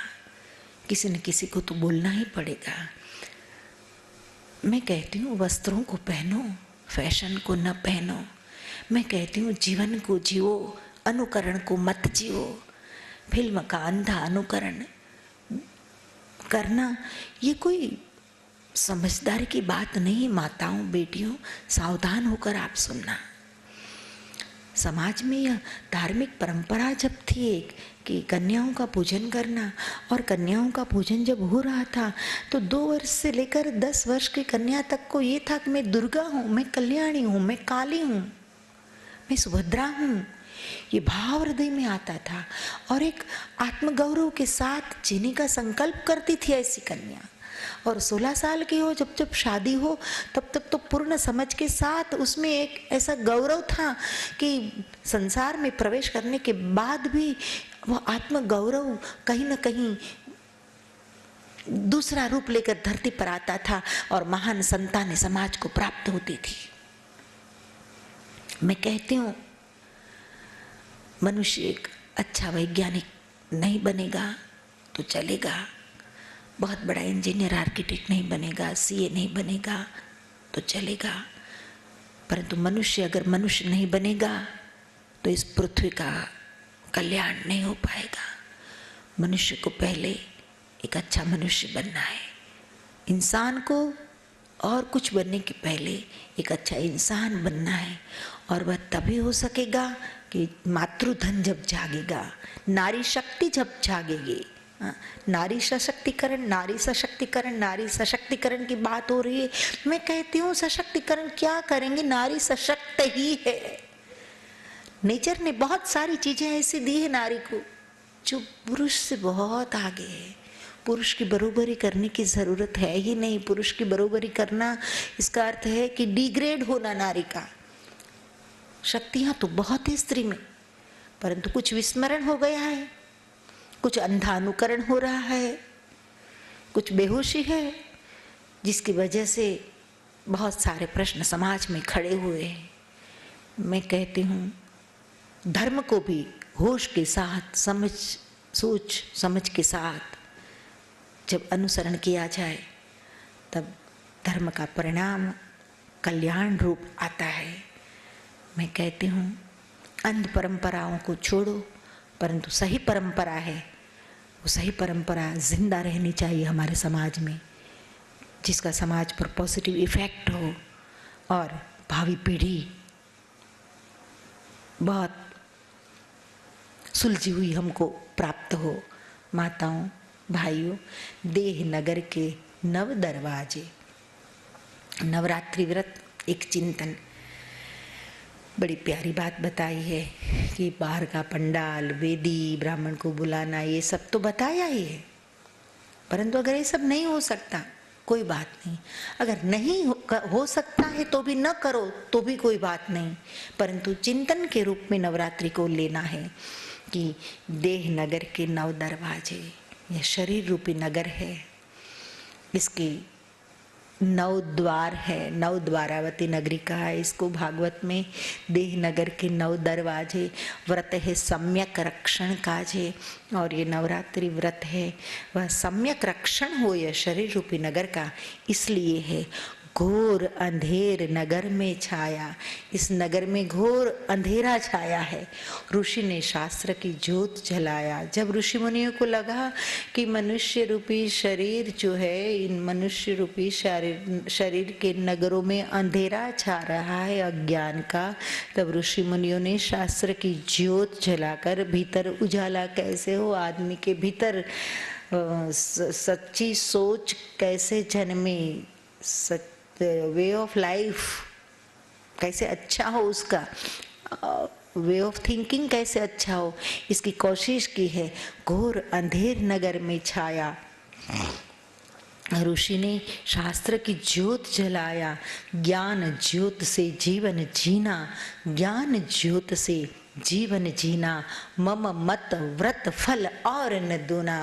B: किसी न किसी को तो बोलना ही पड़ेगा। मैं कहती हूँ वस्त्रों को पहनो, फैशन को न पहनो। मैं कहती हूँ जीवन को जियो, अनुकरण को मत जियो। फिल्म का अंधा अनुकरण करना ये कोई समझदारी की बात नहीं। माताओं बेटियों, सावधान होकर आप सुनना। समाज में यह धार्मिक परंपरा जब थी एक कि कन्याओं का पूजन करना, और कन्याओं का पूजन जब हो रहा था तो 2 वर्ष से लेकर 10 वर्ष की कन्या तक को ये था कि मैं दुर्गा हूँ, मैं कल्याणी हूँ, मैं काली हूँ, मैं सुभद्रा हूँ। ये भाव हृदय में आता था और एक आत्मगौरव के साथ जीने का संकल्प करती थी ऐसी कन्या। और 16 साल की हो, जब जब शादी हो तब तक तो पूर्ण समझ के साथ उसमें एक ऐसा गौरव था कि संसार में प्रवेश करने के बाद भी वह आत्मगौरव कहीं न कहीं दूसरा रूप लेकर धरती पर आता था और महान संतान समाज को प्राप्त होती थी। मैं कहती हूँ मनुष्य एक अच्छा वैज्ञानिक नहीं बनेगा तो चलेगा, बहुत बड़ा इंजीनियर आर्किटेक्ट नहीं बनेगा, सीए नहीं बनेगा तो चलेगा, परंतु मनुष्य अगर मनुष्य नहीं बनेगा तो इस पृथ्वी का कल्याण नहीं हो पाएगा। मनुष्य को पहले एक अच्छा मनुष्य बनना है। इंसान को और कुछ बनने के पहले एक अच्छा इंसान बनना है, और वह तभी हो सकेगा कि मातृधन जब जागेगा, नारी शक्ति जब जागेगी। नारी सशक्तिकरण, नारी सशक्तिकरण, नारी सशक्तिकरण की बात हो रही है। मैं कहती हूँ सशक्तिकरण क्या करेंगे, नारी सशक्त ही है। नेचर ने बहुत सारी चीजें ऐसी दी है नारी को जो पुरुष से बहुत आगे है। पुरुष की बरोबरी करने की जरूरत है ही नहीं। पुरुष की बरोबरी करना इसका अर्थ है कि डिग्रेड होना नारी का। शक्तियां तो बहुत है स्त्री में, परंतु कुछ विस्मरण हो गया है, कुछ अंधानुकरण हो रहा है, कुछ बेहोशी है, जिसकी वजह से बहुत सारे प्रश्न समाज में खड़े हुए हैं। मैं कहती हूँ धर्म को भी होश के साथ, सोच समझ के साथ जब अनुसरण किया जाए तब धर्म का परिणाम कल्याण रूप आता है। मैं कहती हूँ अंध परंपराओं को छोड़ो, परंतु सही परंपरा है, वो सही परंपरा जिंदा रहनी चाहिए हमारे समाज में, जिसका समाज पर पॉजिटिव इफेक्ट हो और भावी पीढ़ी बहुत सुलझी हुई हमको प्राप्त हो। माताओं, भाइयों, देह नगर के नव दरवाजे, नवरात्रि व्रत एक चिंतन। बड़ी प्यारी बात बताई है कि बाहर का पंडाल, वेदी, ब्राह्मण को बुलाना, ये सब तो बताया ही है, परंतु अगर ये सब नहीं हो सकता कोई बात नहीं। अगर नहीं हो सकता है तो भी न करो तो भी कोई बात नहीं, परंतु चिंतन के रूप में नवरात्रि को लेना है कि देह नगर के नव दरवाजे, यह शरीर रूपी नगर है, इसके 9 द्वार है, 9 द्वारावती नगरी कहा है इसको भागवत में। देह नगर के 9 दरवाजे, व्रत है सम्यक रक्षण काजे, और ये नवरात्रि व्रत है वह सम्यक रक्षण हो यह शरीर रूपी नगर का, इसलिए है। घोर अंधेर नगर में छाया, इस नगर में घोर अंधेरा छाया है। ऋषि ने शास्त्र की ज्योत जलाया। जब ऋषि मुनियों को लगा कि मनुष्य रूपी शरीर जो है, इन मनुष्य रूपी शरीर के नगरों में अंधेरा छा रहा है अज्ञान का, तब ऋषि मुनियों ने शास्त्र की ज्योत जलाकर भीतर उजाला कैसे हो, आदमी के भीतर सच्ची सोच कैसे जन्मे, वे ऑफ लाइफ कैसे अच्छा हो, उसका वे ऑफ थिंकिंग कैसे अच्छा हो, इसकी कोशिश की है। घोर अंधेर नगर में छाया, ऋषि ने शास्त्र की ज्योत जलाया। ज्ञान ज्योत से जीवन जीना, ज्ञान ज्योत से जीवन जीना, मम मत व्रत फल और न दूना।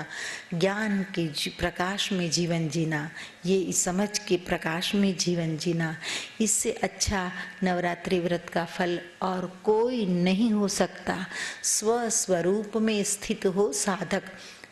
B: ज्ञान के प्रकाश में जीवन जीना, ये इस समझ के प्रकाश में जीवन जीना, इससे अच्छा नवरात्रि व्रत का फल और कोई नहीं हो सकता। स्वस्वरूप में स्थित हो साधक,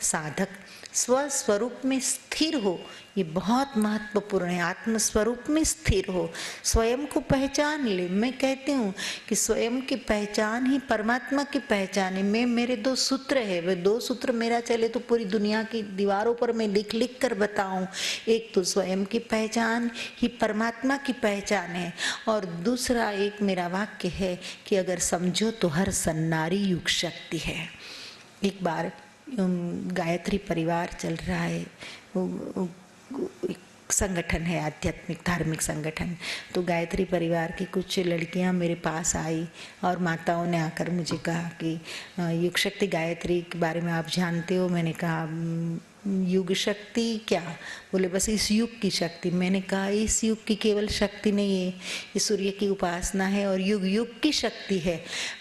B: साधक स्वस्वरूप में स्थिर हो, ये बहुत महत्वपूर्ण है। आत्म स्वरूप में स्थिर हो, स्वयं को पहचान ले। मैं कहती हूँ कि स्वयं की पहचान ही परमात्मा की पहचान है। मेरे 2 सूत्र है, वे 2 सूत्र मेरा चले तो पूरी दुनिया की दीवारों पर मैं लिख लिख कर बताऊं। एक तो स्वयं की पहचान ही परमात्मा की पहचान है, और दूसरा एक मेरा वाक्य है कि अगर समझो तो हर सन्नारी युग शक्ति है। एक बार गायत्री परिवार चल रहा है, एक संगठन है, आध्यात्मिक धार्मिक संगठन। तो गायत्री परिवार की कुछ लड़कियां मेरे पास आई और माताओं ने आकर मुझे कहा कि युग शक्ति गायत्री के बारे में आप जानते हो? मैंने कहा युग शक्ति क्या? बोले बस इस युग की शक्ति। मैंने कहा इस युग की केवल शक्ति नहीं है, ये सूर्य की उपासना है और युग युग की शक्ति है।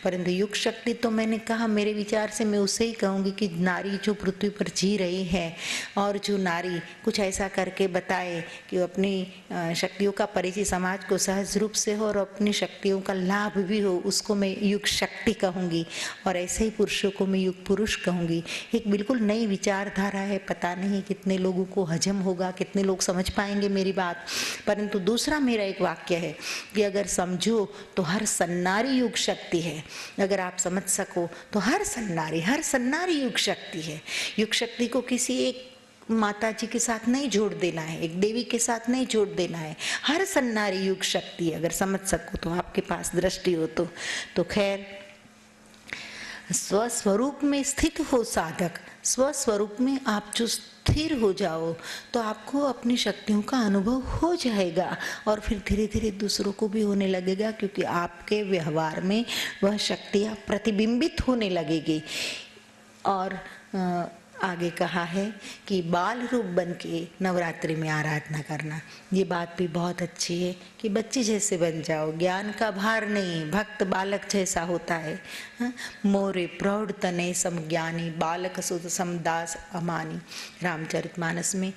B: परंतु युग शक्ति तो मैंने कहा मेरे विचार से मैं उसे ही कहूँगी कि नारी जो पृथ्वी पर जी रही है और जो नारी कुछ ऐसा करके बताए कि अपनी शक्तियों का परिचय समाज को सहज रूप से हो और अपनी शक्तियों का लाभ भी हो, उसको मैं युग शक्ति कहूँगी। और ऐसे ही पुरुषों को मैं युग पुरुष कहूँगी। एक बिल्कुल नई विचारधारा है, पता नहीं कितने लोगों को हजम होगा, कितने लोग समझ पाएंगे मेरी बात। परंतु दूसरा मेरा एक वाक्य है कि अगर समझो तो हर सन्नारी युग शक्ति है। अगर आप समझ सको तो हर सन्नारी युग शक्ति है। युग शक्ति को किसी एक माता जी के साथ नहीं जोड़ देना है, एक देवी के साथ नहीं जोड़ देना है। हर सन्नारी युग शक्ति अगर समझ सको तो, आपके पास दृष्टि हो तो खैर, स्वस्वरूप में स्थित हो साधक, स्वस्वरूप में आप जो स्थिर हो जाओ तो आपको अपनी शक्तियों का अनुभव हो जाएगा और फिर धीरे धीरे दूसरों को भी होने लगेगा, क्योंकि आपके व्यवहार में वह शक्तियाँ प्रतिबिंबित होने लगेगी। और आगे कहा है कि बाल रूप बन के नवरात्रि में आराधना करना। ये बात भी बहुत अच्छी है कि बच्चे जैसे बन जाओ, ज्ञान का भार नहीं, भक्त बालक जैसा होता है। मोरे प्रौढ़ तने सम ज्ञानी, बालक सुत समदास अमानी। रामचरितमानस में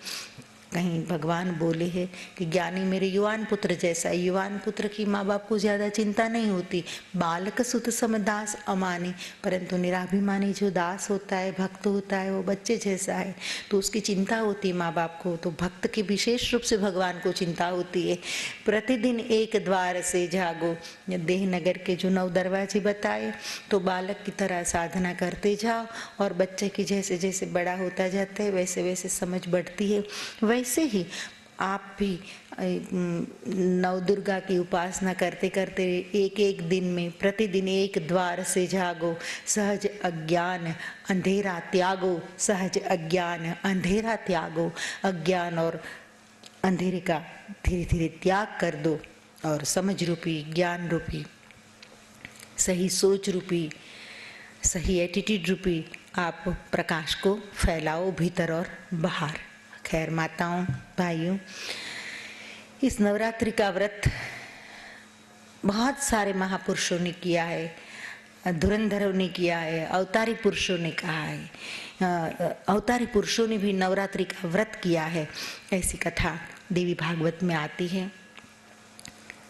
B: कहीं भगवान बोले हैं कि ज्ञानी मेरे युवान पुत्र जैसा है। युवान पुत्र की माँ बाप को ज़्यादा चिंता नहीं होती, बालक सुत समदास अमानी, परंतु निराभिमानी जो दास होता है, भक्त होता है, वो बच्चे जैसा है, तो उसकी चिंता होती है माँ बाप को। तो भक्त की विशेष रूप से भगवान को चिंता होती है। प्रतिदिन एक द्वार से जागो, देहनगर के जो 9 दरवाजे बताए, तो बालक की तरह साधना करते जाओ और बच्चे की जैसे जैसे बड़ा होता जाता है वैसे वैसे समझ बढ़ती है। वैसे ही आप भी नव दुर्गा की उपासना करते करते एक एक दिन में प्रतिदिन एक द्वार से जागो, सहज अज्ञान अंधेरा त्यागो, सहज अज्ञान अंधेरा त्यागो। अज्ञान और अंधेरे का धीरे धीरे त्याग कर दो और समझ रूपी, ज्ञान रूपी, सही सोच रूपी, सही एटीट्यूड रूपी आप प्रकाश को फैलाओ भीतर और बाहर। खैर माताओं, भाइयों, इस नवरात्रि का व्रत बहुत सारे महापुरुषों ने किया है, धुरंधरों ने किया है, अवतारी पुरुषों ने कहा है, अवतारी पुरुषों ने भी नवरात्रि का व्रत किया है। ऐसी कथा देवी भागवत में आती है।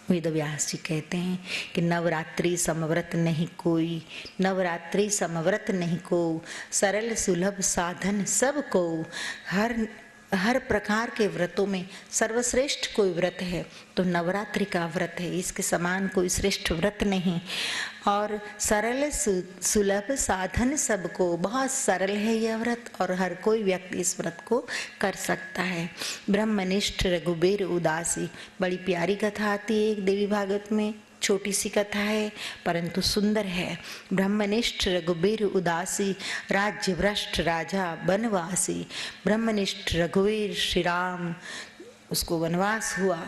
B: वेदव्यास जी कहते हैं कि नवरात्रि समव्रत नहीं कोई, नवरात्रि समव्रत नहीं को, सरल सुलभ साधन सब को। हर प्रकार के व्रतों में सर्वश्रेष्ठ कोई व्रत है तो नवरात्रि का व्रत है, इसके समान कोई श्रेष्ठ व्रत नहीं। और सरल सुलभ साधन सबको, बहुत सरल है यह व्रत और हर कोई व्यक्ति इस व्रत को कर सकता है। ब्रह्मनिष्ठ रघुबीर उदासी, बड़ी प्यारी कथा आती है एक देवी भागवत में, छोटी सी कथा है परंतु सुंदर है। ब्रह्मनिष्ठ रघुबीर उदासी, राज्य भ्रष्ट राजा वनवासी। ब्रह्मनिष्ठ रघुवीर श्री राम, उसको वनवास हुआ,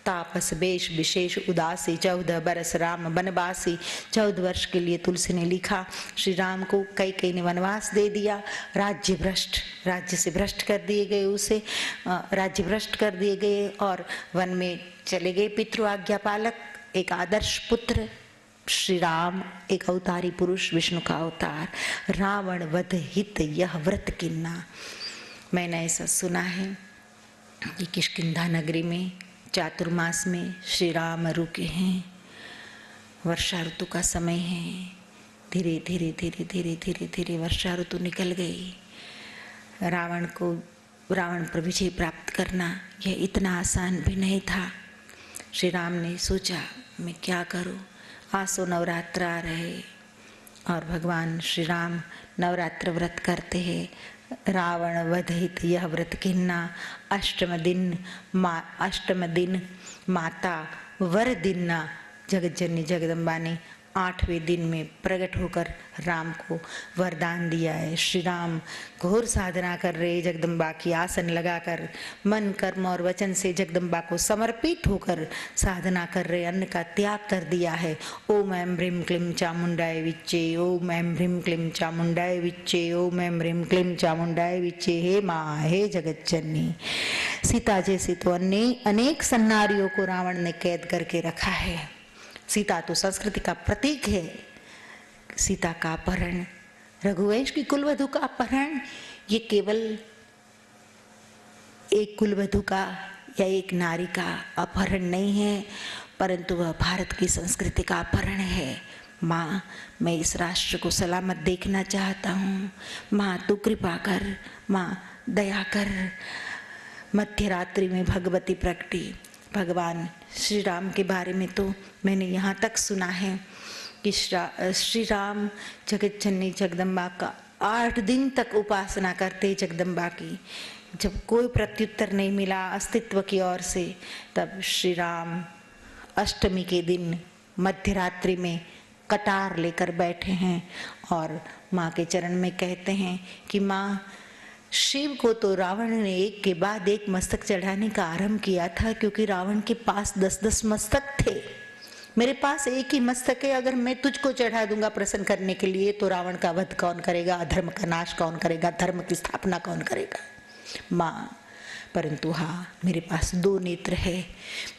B: तापस वेश विशेष उदासी, 14 बरस राम वनवासी। 14 वर्ष के लिए तुलसी ने लिखा, श्री राम को कई ने वनवास दे दिया। राज्य भ्रष्ट, राज्य से भ्रष्ट कर दिए गए, उसे राज्य भ्रष्ट कर दिए गए और वन में चले गए। पितृ आज्ञा पालक, एक आदर्श पुत्र श्री राम, एक अवतारी पुरुष, विष्णु का अवतार। रावण वध हित यह व्रत किन्ना। मैंने ऐसा सुना है कि किष्किंधा नगरी में चातुर्मास में श्री राम रुके हैं, वर्षा ऋतु का समय है, धीरे धीरे धीरे धीरे धीरे धीरे वर्षा ऋतु निकल गई। रावण पर विजय प्राप्त करना यह इतना आसान भी नहीं था। श्री राम ने सोचा मैं क्या करूं, आसो नवरात्र आ रहे और भगवान श्री राम नवरात्र व्रत करते हैं। रावण वधित यह व्रत किन्ना, अष्टम दिन माता वर दिन्ना। जगत जननी जगदम्बा ने 8वें दिन में प्रकट होकर राम को वरदान दिया है। श्री राम घोर साधना कर रहे, जगदम्बा की आसन लगाकर मन कर्म और वचन से जगदम्बा को समर्पित होकर साधना कर रहे, अन्न का त्याग कर दिया है। ओम ऐं ह्रीं क्लीं चामुंडाय विच्चे, ओम ऐं ह्रीं क्लीं चामुंडाय विच्चे, ओम ऐं ह्रीं क्लीं चामुंडाय विच्चे। हे माँ, हे जगत जननी। सीता जैसे तो अनेक सन्नारियों को रावण ने कैद करके रखा है। सीता तो संस्कृति का प्रतीक है। सीता का अपहरण, रघुवंश की कुलवधु का अपहरण, ये केवल एक कुलवधु का या एक नारी का अपहरण नहीं है, परंतु वह भारत की संस्कृति का अपहरण है। माँ, मैं इस राष्ट्र को सलामत देखना चाहता हूँ। माँ, तू कृपा कर। माँ, दया कर। मध्य रात्रि में भगवती प्रकटी। भगवान श्री राम के बारे में तो मैंने यहाँ तक सुना है कि श्री राम जगत जननी जगदम्बा का 8 दिन तक उपासना करते जगदम्बा की। जब कोई प्रत्युत्तर नहीं मिला अस्तित्व की ओर से, तब श्री राम अष्टमी के दिन मध्य रात्रि में कटार लेकर बैठे हैं और माँ के चरण में कहते हैं कि माँ, शिव को तो रावण ने एक के बाद एक मस्तक चढ़ाने का आरंभ किया था, क्योंकि रावण के पास 10-10 मस्तक थे। मेरे पास एक ही मस्तक है, अगर मैं तुझको चढ़ा दूंगा प्रसन्न करने के लिए, तो रावण का वध कौन करेगा, अधर्म का नाश कौन करेगा, धर्म की स्थापना कौन करेगा। माँ, परंतु हाँ, मेरे पास 2 नेत्र है।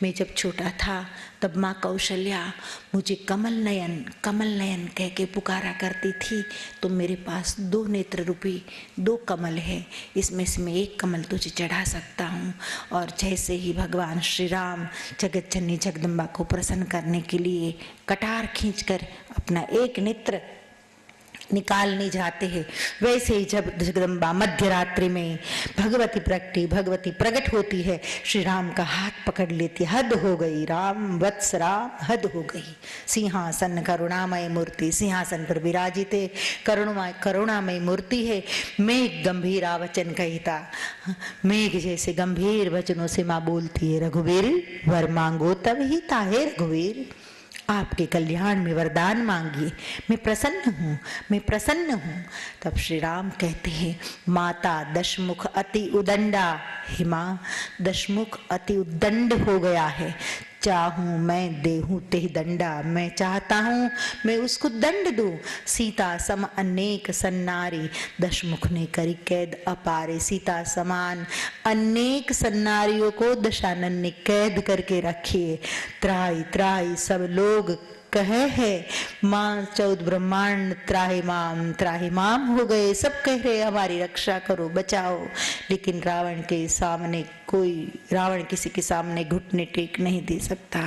B: मैं जब छोटा था तब माँ कौशल्या मुझे कमल नयन कह के पुकारा करती थी। तो मेरे पास 2 नेत्र रूपी 2 कमल है, इसमें से मैं एक कमल तुझे चढ़ा सकता हूँ। और जैसे ही भगवान श्री राम जगत जननी जगदम्बा को प्रसन्न करने के लिए कटार खींचकर अपना एक नेत्र निकालने जाते हैं, वैसे ही जब जगदम्बा मध्य रात्रि में भगवती प्रकट होती है, श्री राम का हाथ पकड़ लेती। हद हो गई राम वत्स राम, हद हो गई। सिंहासन करुणामय मूर्ति, सिंहासन पर विराजिते करुणामय मूर्ति है। मेघ गंभीरा वचन कहता, मेघ जैसे गंभीर वचनों से माँ बोलती है, रघुवीर वर मांगो तब ही ताहे रघुवीर, आपके कल्याण में वरदान मांगिए, मैं प्रसन्न हूँ। तब श्री राम कहते हैं, माता दशमुख अति उदंडा, हे माँ, दशमुख अति उदंड हो गया है। चाहूँ मैं देहूँ तेह दंडा, मैं चाहता हूँ मैं उसको दंड दूँ। सीता सम अनेक सन्नारी, दशमुख ने करी कैद अपारे। सीता समान अनेक सन्नारियों को दशानन ने कैद करके रखिए। त्राही त्राही सब लोग कहे है, माँ 14 ब्रह्मांड त्राही माम हो गए। सब कह रहे हमारी रक्षा करो, बचाओ, लेकिन रावण किसी के सामने घुटने टेक नहीं दे सकता।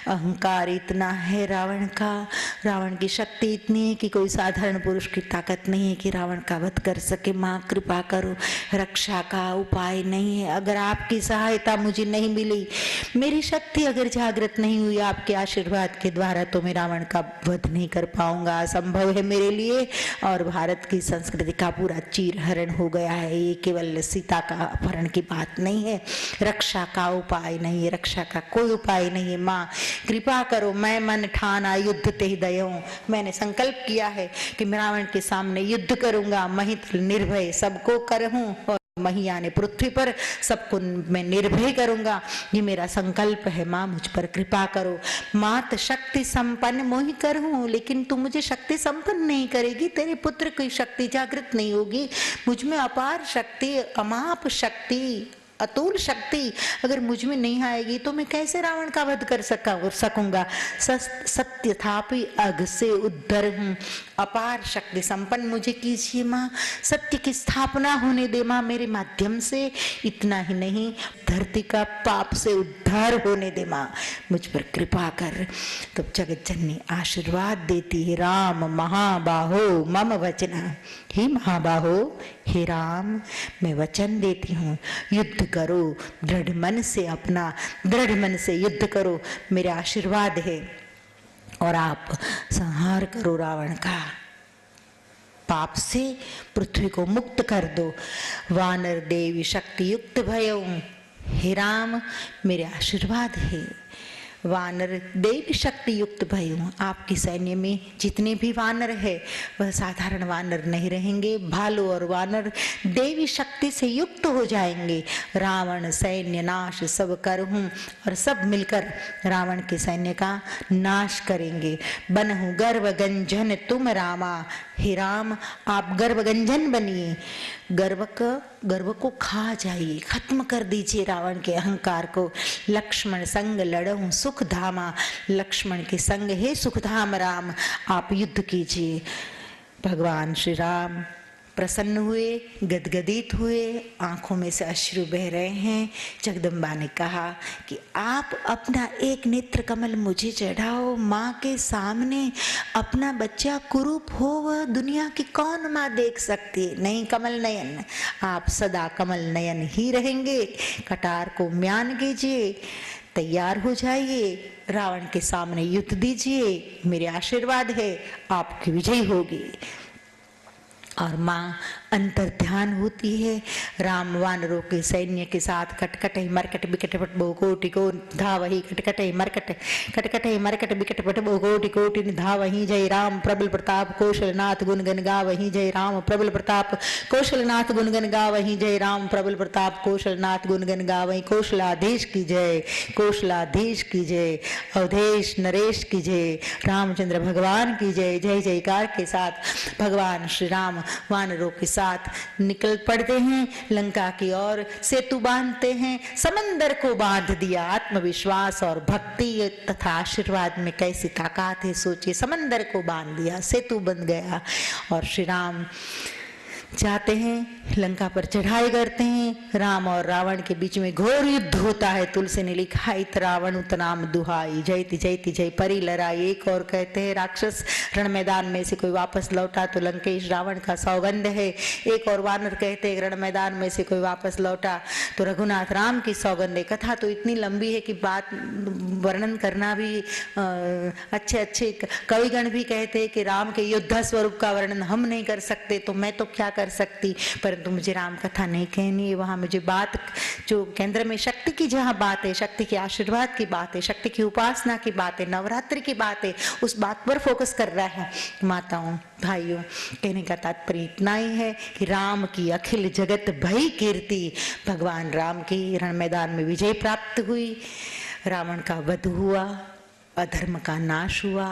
B: अहंकार इतना है रावण का, रावण की शक्ति इतनी है कि कोई साधारण पुरुष की ताकत नहीं है कि रावण का वध कर सके। माँ कृपा करो, रक्षा का उपाय नहीं है। अगर आपकी सहायता मुझे नहीं मिली, मेरी शक्ति अगर जागृत नहीं हुई आपके आशीर्वाद के द्वारा, तो मैं रावण का वध नहीं कर पाऊंगा, असंभव है मेरे लिए। और भारत की संस्कृति का पूरा चीरहरण हो गया है। ये केवल सीता का अपहरण की बात नहीं है, रक्षा का उपाय नहीं है, रक्षा का कोई उपाय नहीं है। माँ कृपा करो, मैं मन ठाना युद्ध तेहि दयो, मैंने संकल्प किया है कि मैं रावण के सामने युद्ध करूंगा, महितल निर्भय सबको करहूं, और महिया ने पृथ्वी पर सबको मैं निर्भय करूंगा। ये मेरा संकल्प है। माँ मुझ पर कृपा करो। मात शक्ति संपन्न मोहि करहूं, लेकिन तू मुझे शक्ति संपन्न नहीं करेगी, तेरे पुत्र की शक्ति जागृत नहीं होगी। मुझ में अपार शक्ति, अमाप शक्ति, अतुल शक्ति अगर मुझ में नहीं आएगी, तो मैं कैसे रावण का वध कर सकूंगा। सत्य थापि अघ से उद्धर हूँ, अपार शक्ति संपन्न मुझे कीजिए माँ, सत्य की स्थापना होने दे माँ मेरे माध्यम से। इतना ही नहीं, धरती का पाप से उद्धार होने दे माँ, मुझ पर कृपा कर। तो जगत जननी आशीर्वाद देती है, राम महाबाहो मम वचना, हे महाबाहो हे राम, मैं वचन देती हूँ, युद्ध करो दृढ़ मन से, अपना दृढ़ मन से युद्ध करो, मेरे आशीर्वाद है। और आप संहार करो रावण का, पाप से पृथ्वी को मुक्त कर दो। वानर देवी शक्ति युक्त भयो, हे राम मेरे आशीर्वाद है। वानर देवी शक्ति युक्त भयो, आपकी सैन्य में जितने भी वानर है वह साधारण वानर नहीं रहेंगे, भालू और वानर देवी शक्ति से युक्त हो जाएंगे। रावण सैन्य नाश सब करहूं, और सब मिलकर रावण के सैन्य का नाश करेंगे। बनहु गर्वगंजन तुम रामा, हे राम आप गर्वगंजन बनिए, गर्व को खा जाइए, खत्म कर दीजिए रावण के अहंकार को। लक्ष्मण संग लड़ऊं सुख धामा, लक्ष्मण के संग हे सुखधाम राम, आप युद्ध कीजिए। भगवान श्री राम प्रसन्न हुए, गदगदित हुए, आंखों में से अश्रु बह रहे हैं। जगदम्बा ने कहा कि आप अपना एक नेत्र कमल मुझे चढ़ाओ। माँ के सामने अपना बच्चा कुरूप हो वह दुनिया की कौन माँ देख सकती है। नहीं कमल नयन, आप सदा कमल नयन ही रहेंगे। कटार को म्यान कीजिए, तैयार हो जाइए, रावण के सामने युद्ध दीजिए। मेरे आशीर्वाद है आपकी विजय होगी। और माँ अंतर ध्यान होती है। राम वानरों के सैन्य के साथ कटकटई मरकट बिकट पट बहुकोटि को धावही कटकटई मरकट कटकटई मरकट बिकट पट बहुकोटि कोटि धावही। जय राम प्रबल प्रताप कौशलनाथ गुणगन गावही। जय राम प्रबल प्रताप कौशलनाथ गुणगन गावही। जय राम प्रबल प्रताप कौशलनाथ गुणगन गावही। कौशलाधीश की जय, कौशलाधीश की जय, अवधेश नरेश की जय, रामचंद्र भगवान की जय। जय जयकार के साथ भगवान श्री राम वानरों के साथ निकल पड़ते हैं लंका की ओर। सेतु बांधते हैं, समंदर को बांध दिया। आत्मविश्वास और भक्ति तथा आशीर्वाद में कैसी ताकत है सोचिए। समंदर को बांध दिया, सेतु बन गया और श्री राम जाते हैं, लंका पर चढ़ाई करते हैं। राम और रावण के बीच में घोर युद्ध होता है। तुलसी ने लिखा, इत रावण उतनाम दुहाई, जयति जयति जय परी लड़ाई। एक और कहते हैं राक्षस रण मैदान में से कोई वापस लौटा तो लंकेश रावण का सौगंध है। एक और वानर कहते हैं रण मैदान में से कोई वापस लौटा तो रघुनाथ राम की सौगंध है। कथा तो इतनी लंबी है कि बात वर्णन करना भी अच्छे अच्छे कविगण भी कहते हैं कि राम के योद्धा स्वरूप का वर्णन हम नहीं कर सकते, तो मैं तो क्या कर सकती। परंतु मुझे राम कथा नहीं कहनी है। वहां मुझे बात जो केंद्र में शक्ति की जहां बात है, शक्ति के आशीर्वाद की बात है, शक्ति की उपासना की बात है, नवरात्रि की बात है, उस बात पर फोकस कर रहा है। माताओं भाइयों, कहने का तात्पर्य इतना ही है कि राम की अखिल जगत भई कीर्ति, भगवान राम की रण मैदान में विजय प्राप्त हुई। रावण का वध हुआ, अधर्म का नाश हुआ,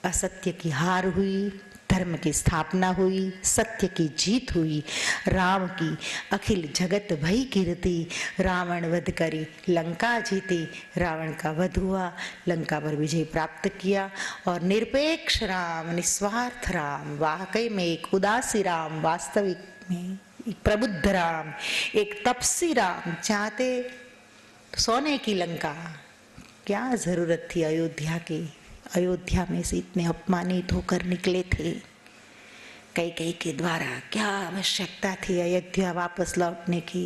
B: असत्य की हार हुई, धर्म की स्थापना हुई, सत्य की जीत हुई। राम की अखिल जगत भई कीर्ति, रावण वध करी लंका जीती। रावण का वध हुआ, लंका पर विजय प्राप्त किया और निरपेक्ष राम, निस्वार्थ राम, वाकई में एक उदासी राम, वास्तविक में एक प्रबुद्ध राम, एक तपसी राम चाहते सोने की लंका। क्या जरूरत थी अयोध्या की? अयोध्या में से इतने अपमानित होकर निकले थे। कैकेयी के द्वारा क्या आवश्यकता थी अयोध्या वापस लौटने की?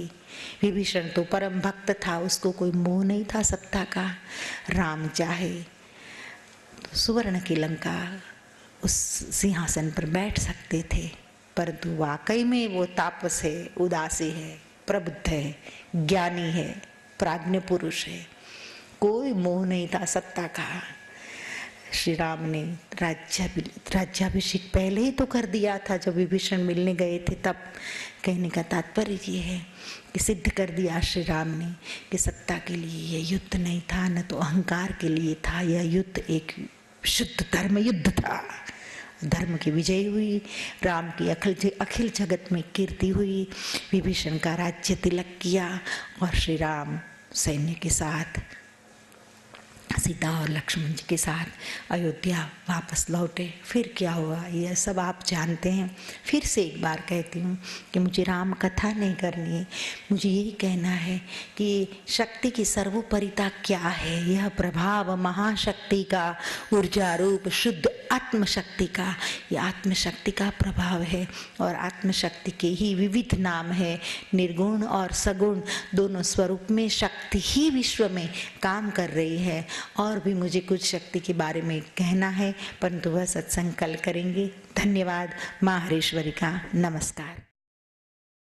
B: विभीषण तो परम भक्त था, उसको कोई मोह नहीं था सत्ता का। राम चाहे तो सुवर्ण की लंका उस सिंहासन पर बैठ सकते थे, परंतु वाकई में वो तापस है, उदासी है, प्रबुद्ध है, ज्ञानी है, प्राज्ञ पुरुष है। कोई मोह नहीं था सत्ता का। श्री राम ने राज्याभिषेक पहले ही तो कर दिया था जब विभीषण मिलने गए थे तब। कहने का तात्पर्य ये है कि सिद्ध कर दिया श्री राम ने कि सत्ता के लिए यह युद्ध नहीं था, न तो अहंकार के लिए था। यह युद्ध एक शुद्ध धर्म युद्ध था। धर्म की विजय हुई, राम की अखिल जगत में कीर्ति हुई, विभीषण का राज्य तिलक किया और श्री राम सैन्य के साथ, सीता और लक्ष्मण जी के साथ अयोध्या वापस लौटे। फिर क्या हुआ यह सब आप जानते हैं। फिर से एक बार कहती हूँ कि मुझे राम कथा नहीं करनी है, मुझे यही कहना है कि शक्ति की सर्वोपरिता क्या है। यह प्रभाव महाशक्ति का, ऊर्जा रूप शुद्ध आत्मशक्ति का, यह आत्मशक्ति का प्रभाव है और आत्मशक्ति के ही विविध नाम है। निर्गुण और सगुण दोनों स्वरूप में शक्ति ही विश्व में काम कर रही है। और भी मुझे कुछ शक्ति के बारे में कहना है, परंतु वह सत्संग कल करेंगे। धन्यवाद। माँ हरेश्वरी का नमस्कार।